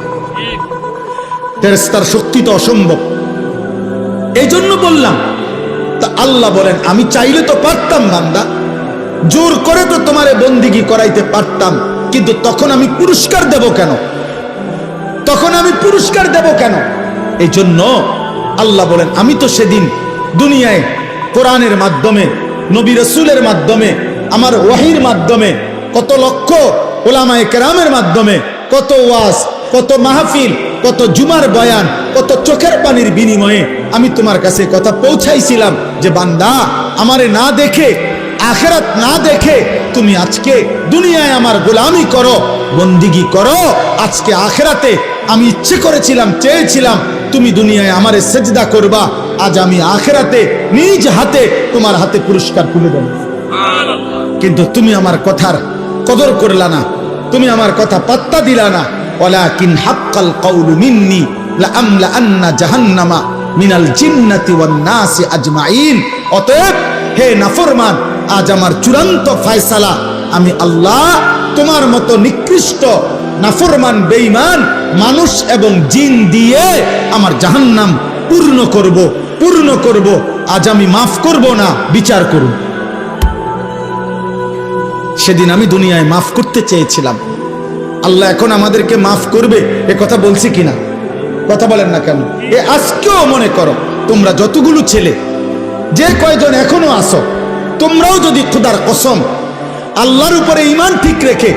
ফেরেশতার শক্তি তো অসম্ভব। এই জন্য বললাম, তা আল্লাহ বলেন আমি চাইলে তো পারতাম বান্দা, জোর করে তো তোমারে বন্দিগি করাইতে পারতাম, কিন্তু তখন আমি পুরস্কার দেব কেন? তখন আমি পুরস্কার দেব কেন? এই জন্য আল্লাহ বলেন আমি তো সেদিন দুনিয়ায় কোরআনের মাধ্যমে, নবী রাসূলের মাধ্যমে, আমার ওয়াহির মাধ্যমে, কত লক্ষ উলামায়ে কেরামের মাধ্যমে, কত ওয়াজ, কত মাহফিল, কত জুমার বয়ান, কত চোখের পানির বিনিময়ে আমি তোমার কাছে কথা পৌঁছাইছিলাম যে বান্দা, আমারে না দেখে, আখিরাত না দেখে তুমি আজকে দুনিয়ায় আমার গোলামি করো, বন্দিগি করো। আজকে আখিরাতে আমি ইচ্ছে করেছিলাম, চেয়েছিলাম তুমি দুনিয়ায় আমারে সেজদা করবা, আজ আমি আখিরাতে নিজ হাতে তোমার হাতে পুরস্কার তুলে দেব। কিন্তু তুমি আমার কথার কদর করলা না, তুমি আমার কথা পাত্তা দিলা না। ওয়ালাকিন হাক্কাল কাউলু মিন্নি লাআমলাআন্না জাহান্নামা মিনাল জিন্নাতি ওয়ান নাসি আজমাইন। অতএব হে নাফরমান, আজ আমার চূড়ান্ত ফয়সালা, আমি আল্লাহ তোমার মতো নিকৃষ্ট নাফরমান বেঈমান মানুষ এবং জিন দিয়ে আমার জাহান্নাম পূর্ণ করব, পূর্ণ করব। আজ আমি মাফ করব না, বিচার করব। সেদিন আমি দুনিয়ায় মাফ করতে চেয়েছিলাম, আল্লাহ এখন আমাদেরকে মাফ করবে এ কথা বলছি কিনা? কথা বলেন না কেন? এ আজকেও মনে করো তোমরা যতগুলো ছেলে, যে কয়জন এখনো আসো, তোমরাও যদি খোদার কসম আল্লাহর উপরে ঈমান ঠিক রেখে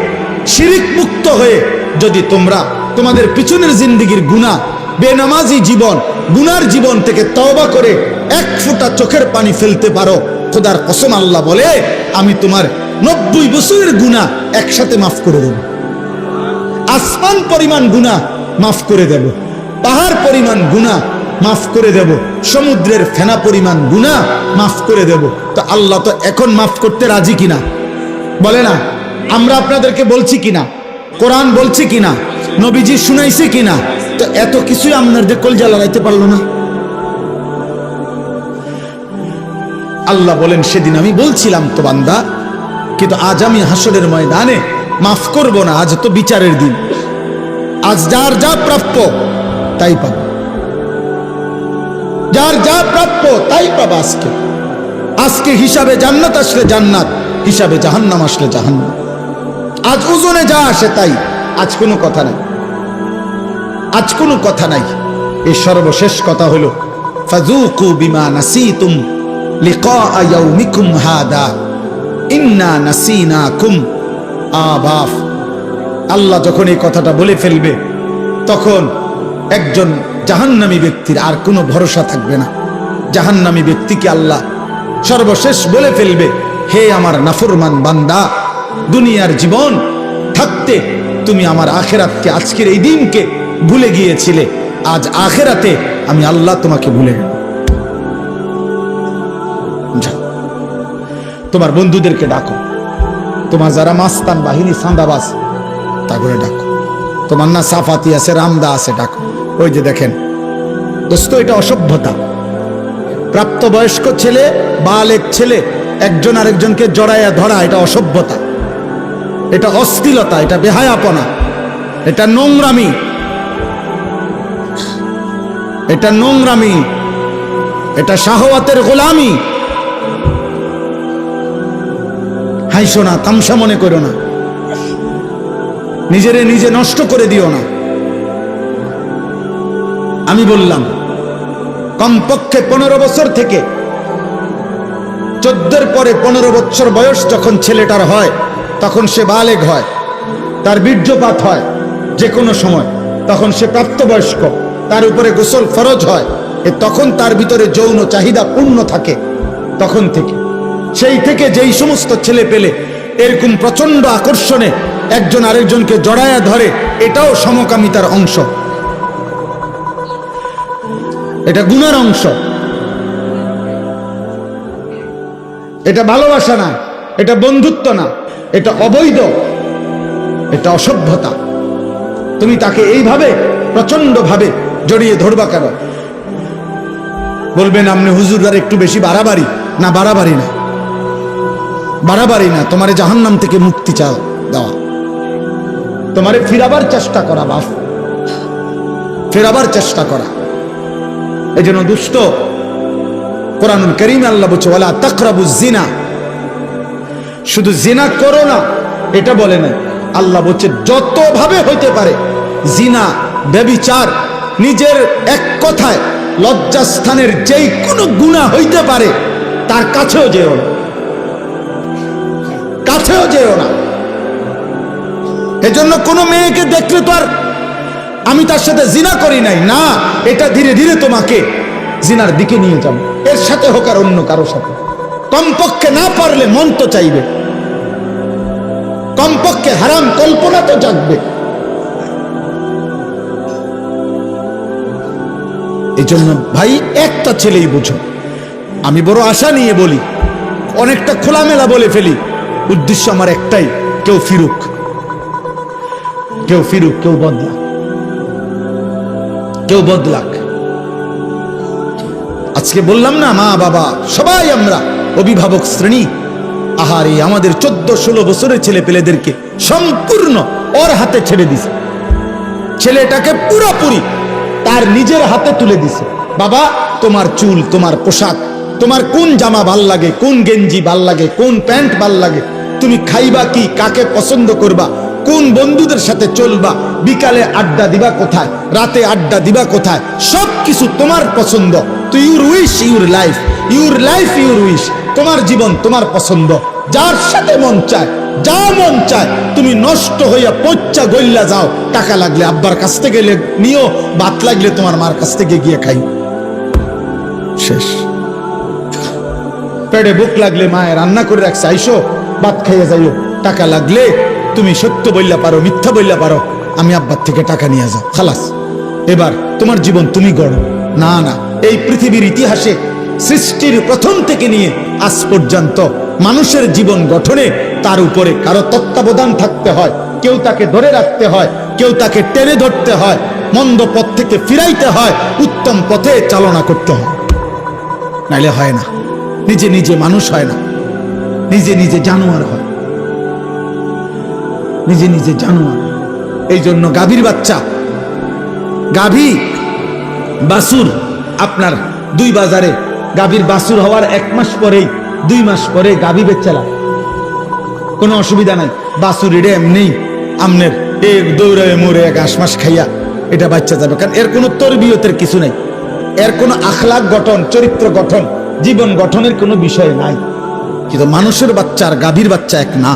শিরিক মুক্ত হয়ে যদি তোমরা তোমাদের পিছনের জিন্দেগির গুনাহ, বেনামাজি জীবন, গুনার জীবন থেকে তওবা করে এক ফোঁটা চোখের পানি ফেলতে পারো, খোদার কসম আল্লাহ বলে আমি তোমার 90 বছরের গুনাহ একসাথে মাফ করে দেব। আসমান পরিমাণ গুনাহ মাফ করে দেব, পাহাড় পরিমাণ গুনাহ মাফ করে দেব, সমুদ্রের ফেনা পরিমাণ গুনাহ মাফ করে দেব। তো আল্লাহ তো এখন মাফ করতে রাজি কিনা? বলে না? আমরা আপনাদেরকে বলছি কিনা? কোরআন বলছি কিনা? নবীজি শুনাইছে কিনা? তো এত কিছুই আপনাদের কলজা লাগাইতে পারলো না। আল্লাহ বলেন সেদিন আমি বলছিলাম তো বান্দা, কিন্তু আজ আমি হাসরের ময়দানে মাফ করব না। আজ তো বিচারের দিন, আজ যার যা প্রাপ্য তাই পাবে, যার যা প্রাপ্য তাই পাবে। আজকে হিসাবে জান্নাত আসলে জান্নাত, হিসাবে জাহান্নাম আসলে জাহান্নাম। আজ ওজনে যা আসে তাই, আজ কোনো কথা নাই, আজ কোনো কথা নাই। এই সর্বশেষ কথা হলো ফাযুকু বিমা নাসিতুম লিকা ইয়াউমিকুম হাদা ইন্না নাসিনাকুম। আবাফ আল্লাহ যখন এই কথাটা বলে ফেলবে, তখন একজন জাহান্নামী ব্যক্তির আর কোনো ভরসা থাকবে না। জাহান্নামী ব্যক্তিকে আল্লাহ সর্বশেষ বলে ফেলবে, হে আমার নাফরমান বান্দা, দুনিয়ার জীবন থাকতে তুমি আমার আখিরাতকে, আজকের এই দিনকে ভুলে গিয়েছিলে, আজ আখিরাতে আমি আল্লাহ তোমাকে ভুলে গেলাম। তোমার বন্ধুদেরকে ডাকো, তোমার যারা মাস্তান বাহিনী সান্দাবাজ তা করে ডাকো, তোমার না সাফাতি আছে, রামদা আছে, ডাকো। ওই যে দেখেন দোস্ত, এটা অসভ্যতা। প্রাপ্তবয়স্ক ছেলে, বালেক ছেলে একজন আরেকজনকে জড়াইয়া ধরা, এটা অসভ্যতা, এটা অশ্লীলতা, এটা বেহায়াপনা, এটা নোংরামি, এটা নোংরামি, এটা শাহওয়াতের গোলামি। হাইসো না, তামসা মনে করো না, নিজেরে নিজে নষ্ট করে দিও না। আমি বললাম কমপক্ষে 15 বছর থেকে 14 পরে 15 বছর বয়স যখন ছেলেটার হয়, তখন সে বালেগ হয়, তার বীর্যপাত হয় যে কোনো সময়, তখন সে প্রাপ্তবয়স্ক, তার উপরে গোসল ফরজ হয়, তখন তার ভিতরে যৌন চাহিদা পূর্ণ থাকে। তখন থেকে, সেই থেকে যেই সমস্ত ছেলে পেলে এরকম প্রচন্ড আকর্ষণে একজন আরেকজনকে জড়ায়া ধরে, এটাও সমকামিতার অংশ, এটা গুনার অংশ। এটা ভালোবাসা না, এটা বন্ধুত্ব না, এটা অবৈধ, এটা অসভ্যতা। তুমি তাকে এইভাবে প্রচন্ড ভাবে জড়িয়ে ধরবা কেন? বলবেন আপনি হুজুর আর একটু বেশি বাড়াবাড়ি। না, বাড়াবাড়ি না, বাড়াবাড়ি না। তোমারে জাহান্নাম থেকে মুক্তি চাও দেওয়া, তোমারে ফিরাবার চেষ্টা করা, বাপ ফেরাবার চেষ্টা করা। এই জন্য দুষ্ট কোরআনুল কারীমে আল্লাহ বলছে ওয়ালা তাকরাবুজ জিনা, শুধু জিনা করো না এটা বলে না, আল্লাহ বলছে যত ভাবে হইতে পারে জিনা, ব্যভিচার, নিজের এক কথায় লজ্জাস্থানের যেই কোনো গুনাহ হইতে পারে তার কাছেও যেও না, কাছেও যেও না। এজন্য কোনো মেয়েকে দেখলে তো আর আমি তার সাথে জিনা করি নাই না, এটা ধীরে ধীরে তোমাকে জিনার দিকে নিয়ে যাবে, এর সাথে হোক আর অন্য কারো সাথে। কমপক্ষে না পারলে মন তো চাইবে, কমপক্ষে হারাম কল্পনা তো জাগবে। এই জন্য ভাই একটা ছেলেই বুঝো, আমি বড় আশা নিয়ে বলি, অনেকটা খোলামেলা বলে ফেলি, উদ্দেশ্য আমার একটাই, কেউ ফিরুক, কেউ ফিরুক, কেউ বদলাক, কেউ বদলাক। আজকে বললাম না, মা বাবা সবাই আমরা অভিভাবক শ্রেণী, আহারে আমাদের 14-16 বছরের ছেলে পেলেদেরকে সম্পূর্ণ ওর হাতে ছেড়ে দিছে, ছেলেটাকে পুরোপুরি তার নিজের হাতে তুলে দিছে। বাবা তোমার চুল, তোমার পোশাক, তোমার কোন জামা ভাল লাগে, কোন গেঞ্জি ভাল লাগে, কোন প্যান্ট ভাল লাগে, তুমি খাইবা কি, কাকে পছন্দ করবা, কোন বন্ধুদের সাথে চলবা, বিকালে আড্ডা দিবা কোথায়, রাতে আড্ডা দিবা কোথায়, সবকিছু তোমার পছন্দ। তো your wish your life, your life your wish, তোমার জীবন তোমার পছন্দ, যার সাথে মন চায়, যা মন চায় তুমি নষ্ট হইয়া পচ্চা গইল্লা যাও। টাকা লাগলে আব্বার কাছ থেকে নিও, ভাত লাগলে তোমার মার কাছ থেকে গিয়ে খাই, শেষ। পেটে বুক লাগলে মায়ে রান্না করে রাখছে, আইসো ভাত খাইয়া যাইও। টাকা লাগলে তুমি সত্য বললা পারো, মিথ্যা বললা পারো, আমি আব্বার থেকে টাকা নিয়ে যাও, খালাস। এবার তোমার জীবন তুমি গড়ো। না না, এই পৃথিবীর ইতিহাসে সৃষ্টির প্রথম থেকে নিয়ে আজ পর্যন্ত মানুষের জীবন গঠনে তার উপরে কারো তত্ত্বাবধান থাকতে হয়, কেউ তাকে ধরে রাখতে হয়, কেউ তাকে টেনে ধরতে হয়, মন্দ পথ থেকে ফিরাইতে হয়, উত্তম পথে চালনা করতে হয়, নাইলে হয় না। নিজে নিজে মানুষ হয় না, নিজে নিজে জানোয়ার হয়, নিজে নিজে জানোয়ার। এই জন্য গাভীর বাচ্চা, গাভী বাছুর, আপনার দুই বাজারে গাভীর বাছুর হওয়ার 1 মাস পরেই 2 মাস পরে গাভী বেচালা, কোনো অসুবিধা নাই। বাছুর এটা এমনি আমনের দৌড়ায় মোড়ে 1 মাস খাইয়া এটা বাচ্চা যাবে, কারণ এর কোনো তরবিয়তের কিছু নাই, এর কোনো আখলাক গঠন, চরিত্র গঠন, জীবন গঠনের কোনো বিষয় নাই। কিন্তু মানুষের বাচ্চা আর গাভীর বাচ্চা এক না।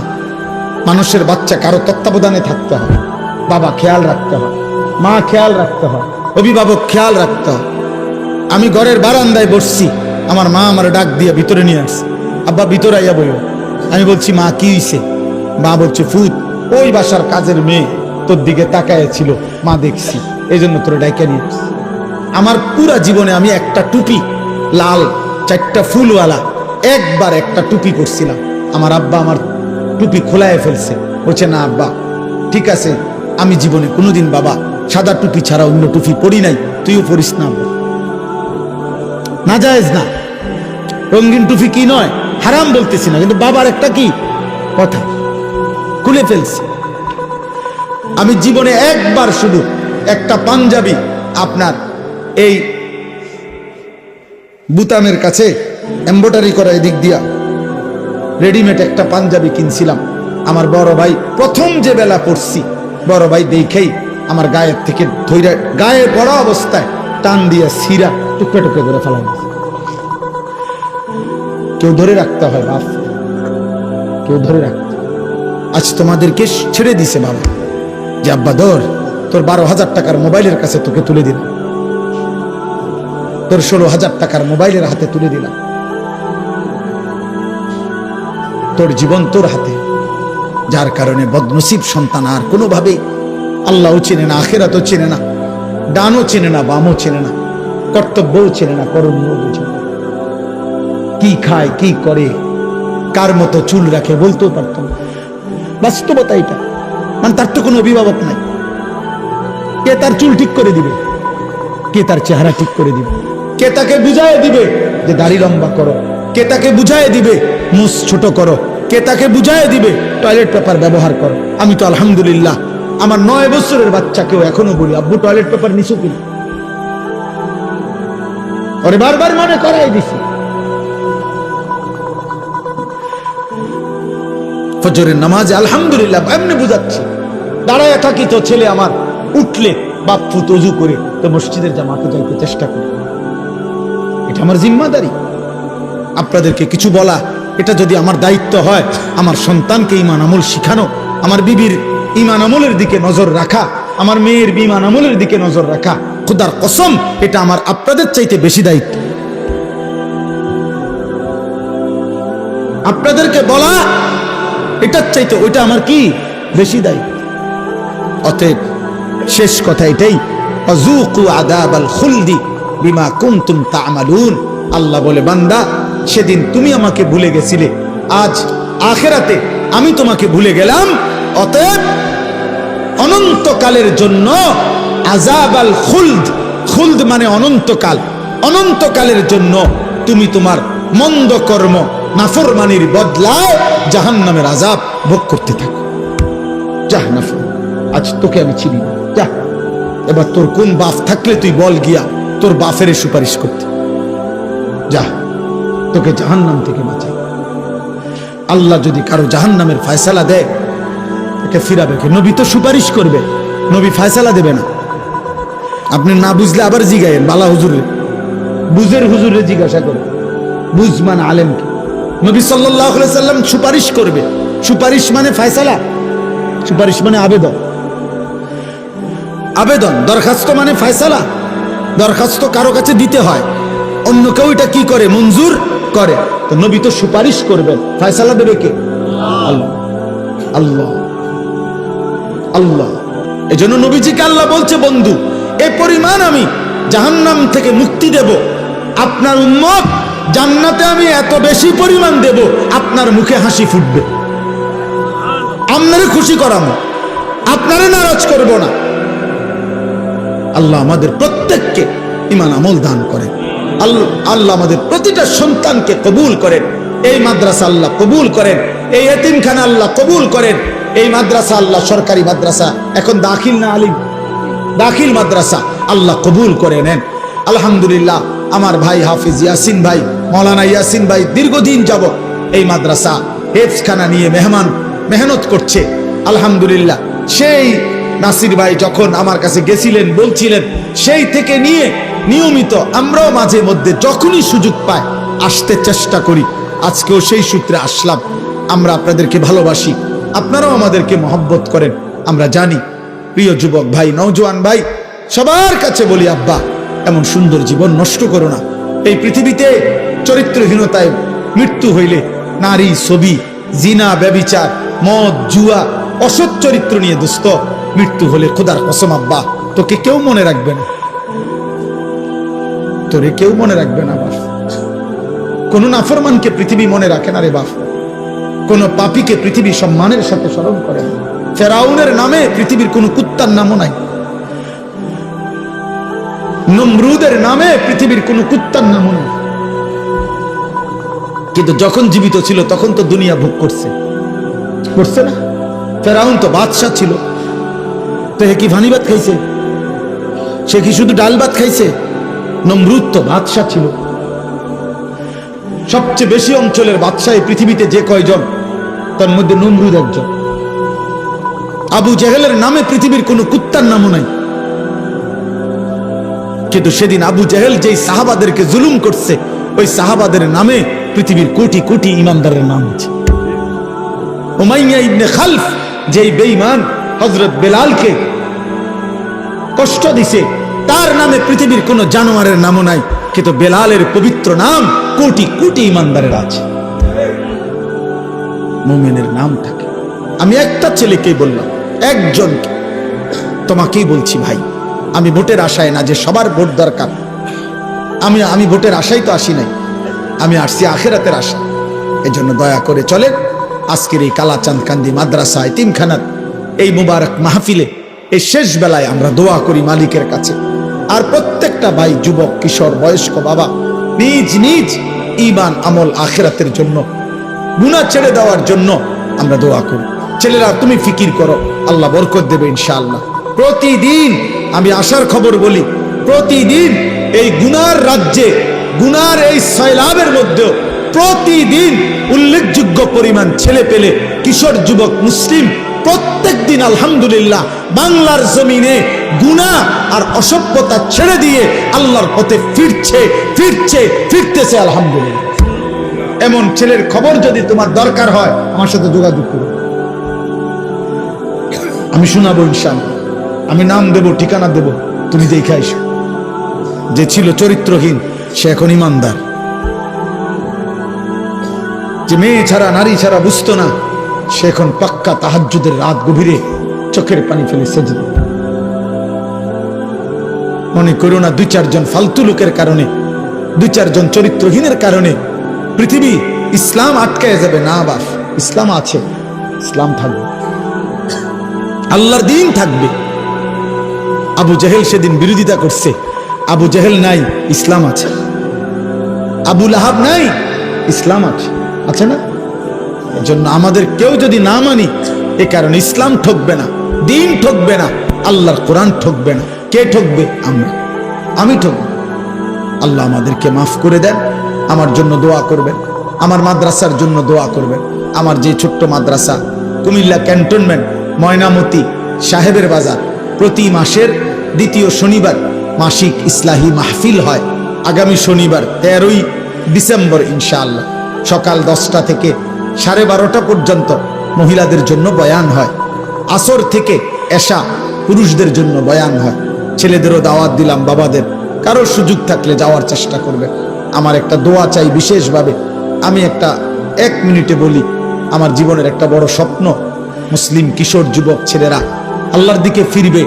মানুষের বাচ্চা কারো তত্ত্বাবধানে থাকতে হয়, বাবা খেয়াল রাখতে হয়, মা খেয়াল রাখতে হয়, অভিভাবক খেয়াল রাখতে হয়। আমি ঘরের বারান্দায় বসছি, আমার মা আমার ডাক দিয়ে ভিতরে নিয়ে আসছে, আব্বা ভিতরে আইয়া বইও। আমি বলছি মা কি হইছে? মা বলছে ফুত, ওই বাসার কাজের মেয়ে তোর দিকে তাকায় ছিল, মা দেখছি, এই জন্য তোর ডাইকা নিয়ে আসছি। আমার পুরা জীবনে আমি একটা টুপি লাল 4টা ফুলওয়ালা একবার একটা টুপি পরছিলাম, আমার আব্বা আমার টুপি খোলায় ফেলছে। বলছে না আব্বা ঠিক আছে, আমি জীবনে কোনোদিন বাবা সাদা টুপি ছাড়া অন্য টুপি পরি নাই, তুইও পরিস না। না জায়েজ না, রঙিন টুপি কি নয়, হারাম বলতেছি না, কিন্তু বাবার একটা কি কথা খুলে ফেলছে। আমি জীবনে একবার শুধু একটা পাঞ্জাবি আপনার এই বুতামের কাছে এমব্রয়ডারি করা এদিক দিয়া রেডিমেড একটা পাঞ্জাবি কিনছিলাম। আমার বড় ভাই প্রথম যে বেলা পড়ছি, বড় ভাই দেখেই আমার গায়ের থেকে ধৈর্য, গায়ে পড়া অবস্থায় টান দিয়ে সিরা টুকরে টুকরে করে ফেলা। কেউ ধরে রাখতে হয় বাপ, কেউ ধরে রাখতে। আজ তোমাদেরকে ছেড়ে দিছে বাবা, যে আব্বা ধর তোর 12,000 টাকার মোবাইলের কাছে তোকে তুলে দিলাম, তোর 16,000 টাকার মোবাইলের হাতে তুলে দিলাম, তোর জীবন তোর হাতে। যার কারণে বদনসিব সন্তান আর কোনোভাবে আল্লাহও চেনে না, আখেরাতও চেনে না, ডানও চেনে না, বামও চেনে না, কর্তব্যও চেনে না, করণীয় বুঝে না, কি খায় কি করে কার মতো চুল রাখে বলতেও পারত না। বাস্তবতা এটা, মানে তার তো কোনো অভিভাবক নাই। কে তার চুল ঠিক করে দিবে? কে তার চেহারা ঠিক করে দিবে? কে তাকে বুঝায় দিবে যে দাড়ি লম্বা করো? কে তাকে বুঝায় দিবে মুছ ছোট করো? কে তাকে বুঝায় দিবে টয়লেট পেপার ব্যবহার করো? আমি তো আলহামদুলিল্লাহ আমার 9 বছরের বাচ্চাকেও এখনো বলি, আব্বু টয়লেট পেপার নিছো কিনা? ওরে বারবার মনে করাই দিছি। ফজরের নামাজে আলহামদুলিল্লাহ এমনি বুঝাচ্ছি, দাঁড়ায় থাকি তো ছেলে আমার উঠলে বাপ ফুত ওযু করে তো মসজিদের জামাতে যাইতে চেষ্টা করি। এটা আমার জিম্মাদারি। আপনাদেরকে কিছু বলা, এটা যদি আমার দায়িত্ব হয়, আমার সন্তানকে ঈমান আমল শিখানো, আমার বিবির ঈমান আমলের দিকে নজর রাখা, আমার মেয়ের ঈমান আমলের দিকে নজর রাখা, খোদার কসম এটা আমার আপনাদের চাইতে বেশি দায়িত্ব। আপনাদেরকে বলা এটার চাইতে ওইটা আমার কি বেশি দায়িত্ব। অতএব শেষ কথা এটাই, আযুকু আযাবাল খুলদি বিমা কুনতুম তা'মালুন। আল্লাহ বলে, বান্দা সেদিন তুমি আমাকে ভুলে গেছিলে, আজ আখিরাতে আমি তোমাকে ভুলে গেলাম। অতএব অনন্তকালের জন্য আযাবাল খুলদ, খুলদ মানে অনন্তকাল, অনন্তকালের জন্য তুমি তোমার মন্দ কর্ম নাফরমানির বদলায় জাহান্নামের আযাব ভোগ করতে থাকো। যা নাফর, আজ তোকে আমি চিনি না, যা। এবার তোর কোন বাপ থাকলে তুই বল গিয়া তোর বাপের সুপারিশ করতে, যা, তোকে জাহান্নাম থেকে বাঁচাই। আল্লাহ যদি কারো জাহান্নামের ফয়সালা দেয়, তাকে ফিরাবে কে? নবী তো সুপারিশ করবে, নবী ফয়সালা দেবে না। আপনি না বুঝলে আবার জিগায়েন বালা হুজুরে, বুঝের হুজুরে জিজ্ঞাসা করে, বুঝমান আলেমকে। নবী সাল্লাল্লাহু আলাইহি সাল্লাম সুপারিশ করবে। সুপারিশ মানে ফয়সালা, সুপারিশ মানে আবেদন। আবেদন, দরখাস্ত মানে ফয়সালা। দরখাস্ত কারো কাছে দিতে হয়, অন্য কেউ এটা কি করে? মঞ্জুর করে। তো নবী তো সুপারিশ করবেন, ফয়সালা দেবে কে? আল্লাহ। আল্লাহ আল্লাহ। এজন্য নবীজিকে আল্লাহ বলছে, বন্ধু এই পরিমাণ আমি জাহান্নাম থেকে মুক্তি দেব, আপনার উম্মত জান্নাতে আমি এত বেশি পরিমাণ দেব, আপনার মুখে হাসি ফুটবে। আপনারে খুশি করাবো, আপনারে নারাজ করব না। আল্লাহ আমাদের প্রত্যেককে ঈমান আমল দান করেন। আল্লাহ আমাদের প্রতিটা সন্তানকে কবুল করেন। এই মাদ্রাসা আল্লাহ কবুল করেন, এই এতিমখানা আল্লাহ কবুল করেন। এই মাদ্রাসা আল্লাহ সরকারি মাদ্রাসা, এখন দাখিল না আলিম, দাখিল মাদ্রাসা আল্লাহ কবুল করে নেন। আলহামদুলিল্লাহ আমার ভাই হাফিজ ইয়াসিন ভাই, মৌলানা ইয়াসিন ভাই দীর্ঘদিন যাবত এই মাদ্রাসা হেফজখানা নিয়ে মেহনত করছে। আলহামদুলিল্লাহ সেই নাসির ভাই যখন আমার কাছে গেছিলেন, বলছিলেন, সেই থেকে নিয়ে নিয়মিত আমরাও মাঝে মধ্যে যখনই সুযোগ পাই আসতে চেষ্টা করি। আজকেও সেই সূত্রে আসলাম। আমরা আপনাদেরকে ভালোবাসি, আপনারাও আমাদেরকে মহব্বত করেন, আমরা জানি। প্রিয় যুবক ভাই, নওজোয়ান ভাই, সবার কাছে বলি, আব্বা এমন সুন্দর জীবন নষ্ট করো না। এই পৃথিবীতে চরিত্রহীনতায় মৃত্যু হইলে নারী, ছবি, জিনা, ব্যভিচার, মদ, জুয়া, অসৎ চরিত্র নিয়ে দোস্ত মৃত্যু হলে খোদার কসম আব্বা তোকে কেউ মনে রাখবে না, তোরে কেউ মনে রাখবে না বাপ। কোন নাফরমানকে পৃথিবী মনে রাখে না রে বাপ। কোন পাপীকে পৃথিবী সম্মানের সাথে স্মরণ করে না। ফেরাউনের নামে পৃথিবীর কোন কুত্তার নামও নাই, নমরুদের নামে পৃথিবীর কোন কুত্তার নামও নাই। কিন্তু যখন জীবিত ছিল তখন তো দুনিয়া ভোগ করছে না? ফেরাউন তো বাদশাহ ছিল, তো হে কি ভানিবাত খাইছে? সে কি শুধু ডাল ভাত খাইছে? নমরুদ তো বাদশাহ ছিল। সবচেয়ে বেশি অঞ্চলের বাদশাহ এই পৃথিবীতে যে কয়জন, তার মধ্যে নমরুদ একজন। আবু জেহেলের নামে পৃথিবীর কোন কুত্তার নামও নাই। কিন্তু সেদিন আবু জেহেল যেই সাহাবাদেরকে জুলুম করছে, ওই সাহাবাদের নামে পৃথিবীর কোটি কোটি ইমানদারের নাম আছে। উমাইয়া ইবনে খালফ যেই বেঈমান হযরত বেলালকে কষ্ট দিছে, তার নামে পৃথিবীর কোন জানোয়ারের নামও নাই, কিন্তু বেলালের পবিত্র নাম কোটি কোটি ইমানদারের আছে। মুমিনের নাম থাকে। আমি একটা ছেলেকেই বললাম, একজনকে, তোমাকেই বলছি ভাই, আমি ভোটের আশায় না যে সবার ভোট দরকার, আমি ভোটের আশায় তো আসি নাই, আমি আসছি আখিরাতের আশা। এজন্য দয়া করে চলেন আজকের এই কালাচাঁদ কান্দি মাদ্রাসা এতিমখানার এই মুবারক মাহফিলে এই শেষ বেলায় আমরা দোয়া করি মালিকের কাছে। আর প্রত্যেকটা ভাই, যুবক, কিশোর, বয়স্ক বাবা নিজ নিজ ঈমান, আমল, আখিরাতের জন্য, গুনাহ ছেড়ে দেওয়ার জন্য আমরা দোয়া করি। ছেলেরা তুমি ফিকির করো, আল্লাহ বরকত দেবে ইনশাআল্লাহ। প্রতিদিন আমি আশার খবর বলি, প্রতিদিন এই গুনার রাজ্যে, গুনার এই সয়লাবের মধ্যেও প্রতিদিন উল্লেখযোগ্য পরিমাণ ছেলে পেলে, কিশোর, যুবক, মুসলিম প্রত্যেক দিন আলহামদুলিল্লাহ বাংলার জমিনে গুনাহ আর অসভ্যতা ছেড়ে দিয়ে আল্লাহর পথে ফিরতেছে আলহামদুলিল্লাহ। এমন ছেলের খবর যদি তোমার দরকার হয় আমার সাথে যোগাযোগ করো, আমি শোনাবো ইনশাআল্লাহ। আমি নাম দেব, ঠিকানা দেব, তুমি দেখে আইসো। যে ছিল চরিত্রহীন সে এখন ইমানদার, যে মেয়ে ছাড়া নারী ছাড়া বুঝতো না সে এখন পাক্কা তাহাজ্জুদের রাত গভীরে চোখের পানি ফেলে সেজদা। মনে করো না 2-4 ফালতু লোকের কারণে, 2-4 চরিত্রহীনের কারণে পৃথিবী ইসলাম আটকায় যাবে। না বাস, ইসলাম আছে, ইসলাম থাকবে, আল্লাহর দ্বীন থাকবে। আবু জেহেল সেদিন বিরোধিতা করছে, আবু জেহেল নাই, ইসলাম আছে। আবু লাহাব নাই, ইসলাম আছে, আছে না? এজন্য আমাদের কেউ যদি না মানি, এ কারণে ইসলাম ঠকবে না, দ্বীন ঠকবে না, আল্লাহর কোরআন ঠকবে না। কে ঠকবে? আমরা, আমি ঠকব। আল্লাহ আমাদেরকে মাফ করে দেন। আমার জন্য দোয়া করবেন, আমার মাদ্রাসার জন্য দোয়া করবেন। আমার যে ছোট্ট মাদ্রাসা কুমিল্লা ক্যান্টনমেন্ট ময়নামতি সাহেবের বাজার, প্রতি মাসের 2য় শনিবার মাসিক ইসলাহি মাহফিল হয়। আগামী শনিবার 13ই ডিসেম্বর ইনশাআল্লাহ সকাল 10টা থেকে 12:30 পর্যন্ত মহিলাদের জন্য বয়ান হয়। আসর থেকে এশা পুরুষদের জন্য বয়ান হয়। ছেলেদেরও দাওয়াত দিলাম, বাবাদের কারো সুযোগ থাকলে যাওয়ার চেষ্টা করবে। আমার একটা দোয়া চাই বিশেষভাবে। আমি একটা 1 মিনিটে বলি, আমার জীবনের একটা বড় স্বপ্ন, মুসলিম কিশোর যুবক ছেলেরা আল্লাহর দিকে ফিরবে,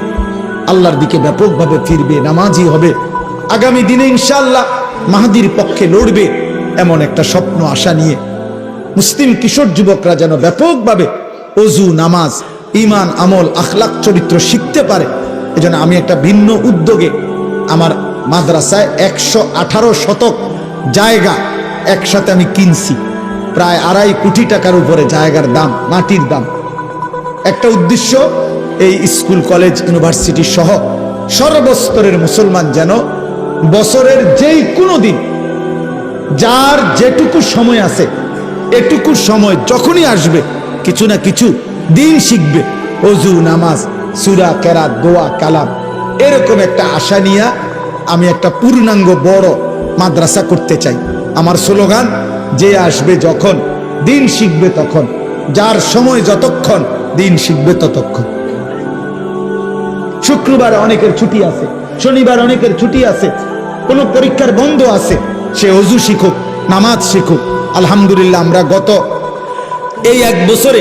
আল্লাহর দিকে ব্যাপকভাবে ফিরবে, নামাজি হবে, আগামী দিনে ইনশাআল্লাহ মাহদির পক্ষে লড়বে, এমন একটা স্বপ্ন আশা নিয়ে মুসলিম কিশোর যুবকরা যেন ব্যাপকভাবে ওযু, নামাজ, ঈমান, আমল, আখলাক, চরিত্র শিখতে পারে। এজন্য আমি একটা ভিন্ন উদ্যোগে আমার মাদ্রাসায় 118 শতক জায়গা একসাথে আমি কিনছি, প্রায় 2.5 কোটি টাকার উপরে জায়গার দাম, মাটির দাম। একটা উদ্দেশ্য, এই স্কুল, কলেজ, ইউনিভার্সিটি সহ সর্বস্তরের মুসলমান যেন বছরের যেই কোনো দিন, যার যেটুকু সময় আছে, এটুকু সময় যখনই আসবে কিছু না কিছু দিন শিখবে। ওযু, নামাজ, সূরা, কেরাত, দোয়া, কালাম, এরকম একটা আশা নিয়ে আমি একটা পূর্ণাঙ্গ বড় মাদ্রাসা করতে চাই। আমার স্লোগান, যে আসবে যখন দিন শিখবে তখন, যার সময় যতক্ষণ দিন শিখবে ততক্ষণ। শুক্রবার অনেকের ছুটি আছে, শনিবার অনেকের ছুটি আছে, কোনো পরীক্ষার বন্ধ আছে, সে ওযু শিখুক, নামাজ শিখুক। আলহামদুলিল্লাহ আমরা গত এই 1 বছরে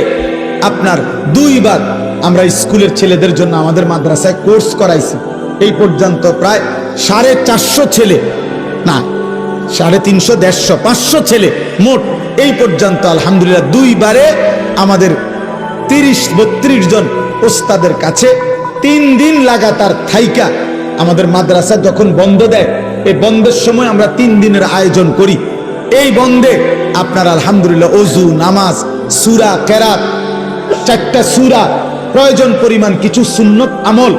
আপনার 2 বার আমরা স্কুলের ছেলেদের জন্য আমাদের মাদ্রাসায় কোর্স করাইছি। এই পর্যন্ত প্রায় 450 ছেলে, না 350, 150, 500 ছেলে মোট এই পর্যন্ত আলহামদুলিল্লাহ 2 বারে আমাদের 30-32 জন ওস্তাদের কাছে 3 দিন লাগাতার থাইকা আমাদের মাদ্রাসা যখন বন্ধ দেয়, এই বন্ধের সময় আমরা 3 দিনের আয়োজন করি। এই বন্ধে আপনার আলহামদুলিল্লাহ ওযু, নামাজ, সূরা, কেরাত, 4টা সূরা, প্রয়োজন পরিমাণ কিছু সুন্নত আমল,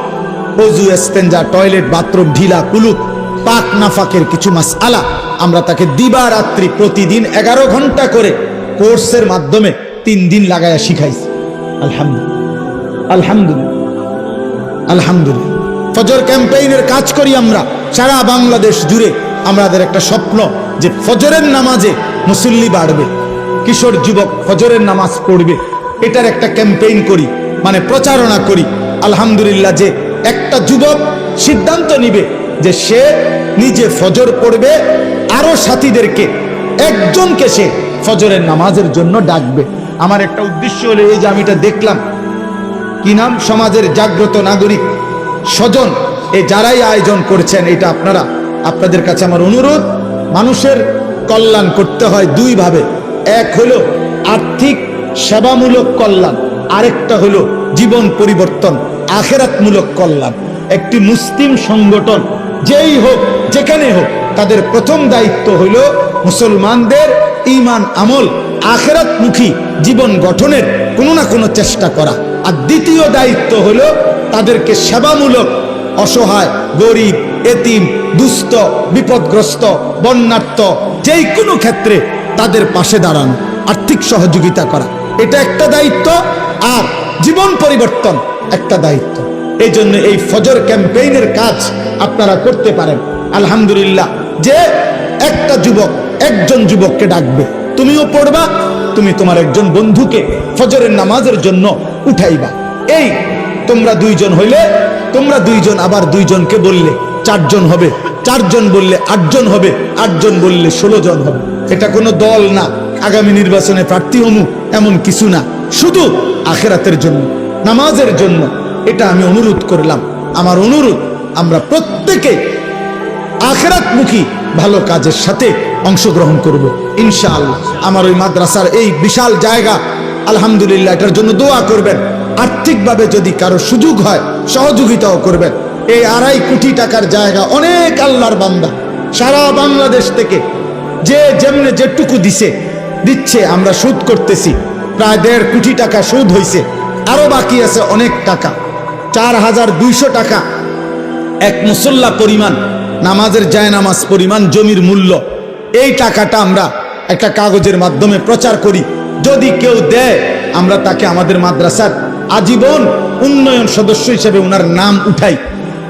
ওযু, ইস্তেঞ্জা, টয়লেট, বাথরুম, ঢিলা, কুলুপ, পাক নাফাকের কিছু মাসআলা আমরা তাকে দিবারাত্রি প্রতিদিন 11 ঘন্টা করে কোর্সের মাধ্যমে 3 দিন লাগায়া শিখাইছি। আলহামদুলিল্লাহ, আলহামদুলিল্লাহ, আলহামদুলিল্লাহ। ফজর ক্যাম্পেইনের কাজ করি আমরা সারা বাংলাদেশ জুড়ে। আমাদের একটা স্বপ্ন যে ফজরের নামাজে মুসল্লি বাড়বে, কিশোর যুবক ফজরের নামাজ পড়বে, এটার একটা ক্যাম্পেইন করি, মানে প্রচারণা করি। আলহামদুলিল্লাহ, যে একটা যুবক সিদ্ধান্ত নিবে যে সে নিজে ফজর পড়বে, আরো সাথীদেরকে, একজনকে সে ফজরের নামাজের জন্য ডাকবে। আমার একটা উদ্দেশ্য হলো এই যে আমি এটা দেখলাম, কি নাম, সমাজের জাগ্রত নাগরিক স্বজন, এই যারাই আয়োজন করছেন, এটা আপনারা, আপনাদের কাছে আমার অনুরোধ, মানুষের কল্যাণ করতে হয় 2 ভাবে। এক হলো আর্থিক সেবামূলক কল্যাণ, আরেকটা হলো জীবন পরিবর্তন আখিরাতমূলক কল্যাণ। একটি মুসলিম সংগঠন যেই হোক যেখানে হোক, তাদের প্রথম দায়িত্ব হলো মুসলমানদের ঈমান আমল আখিরাতমুখী জীবন গঠনের কোনো না কোনো চেষ্টা করা। আর দ্বিতীয় দায়িত্ব হলো তাদেরকে সেবামূলক অসহায়, গরিব, এতিম, দুস্থ, বিপদগ্রস্ত, বন্যার্থ যেই কোনো ক্ষেত্রে তাদের পাশে দাঁড়ানো, আর্থিক সহযোগিতা করা, এটা একটা দায়িত্ব। আর জীবন পরিবর্তন একটা দায়িত্ব। এই জন্য এই ফজর ক্যাম্পেইনের কাজ আপনারা করতে পারেন। আলহামদুলিল্লাহ, যে একটা যুবক একজন যুবককে ডাকবে, তুমিও পড়বা, তুমি তোমার একজন বন্ধুকে ফজরের নামাজের জন্য উঠাইবা। এই তোমরা দুইজন হইলে তোমরা দুইজন আবার দুইজনকে বললে 4 জন হবে, 4 জন বললে 8 জন হবে, 8 জন বললে 16 জন হবে। এটা কোনো দল না, আগামী নির্বাচনে প্রার্থী হমু এমন কিছু না, শুধু আখিরাতের জন্য, নামাজের জন্য। এটা আমি অনুরোধ করলাম। আমার অনুরোধ, আমরা প্রত্যেকে আখিরাতমুখী ভালো কাজের সাথে অংশগ্রহণ করব ইনশাআল্লাহ। আমার ওই মাদ্রাসার এই বিশাল জায়গা, আলহামদুলিল্লাহ, এটার জন্য দোয়া করবেন। আর্থিকভাবে যদি কারো সুযোগ হয় সহযোগিতাও করবেন। এই 2.5 কোটি টাকার জায়গা, অনেক আল্লাহর বান্দা সারা বাংলাদেশ থেকে যে যেমনে যেটুকু দিচ্ছে, আমরা সুদ করতেছি, প্রায় 1.5 কোটি টাকা সুদ হয়েছে, আরো বাকি আছে অনেক টাকা। 4200 টাকা এক মুসল্লা পরিমাণ, নামাজের জায়নামাজ পরিমাণ জমির মূল্য। এই টাকাটা আমরা একটা কাগজের মাধ্যমে প্রচার করি, যদি কেউ দেয় আমরা তাকে আমাদের মাদ্রাসার আজীবন উন্নয়ন সদস্য হিসেবে উনার নাম উঠাই।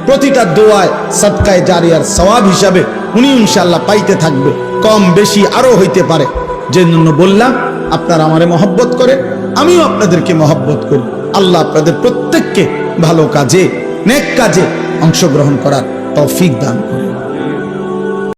প্রতিটা দোয়ায় সাদকায়ে জারিয়ার সওয়াব হিসাবে উনি ইনশাআল্লাহ পাইতে থাকবে, কম বেশি আরো হইতে পারে। যে জন্য বললাম, আপনারা আমারে মহব্বত করে, আমিও আপনাদেরকে মহব্বত করি। আল্লাহ আপনাদের প্রত্যেককে ভালো কাজে, নেক কাজে অংশগ্রহণ করার তৌফিক দান করুন।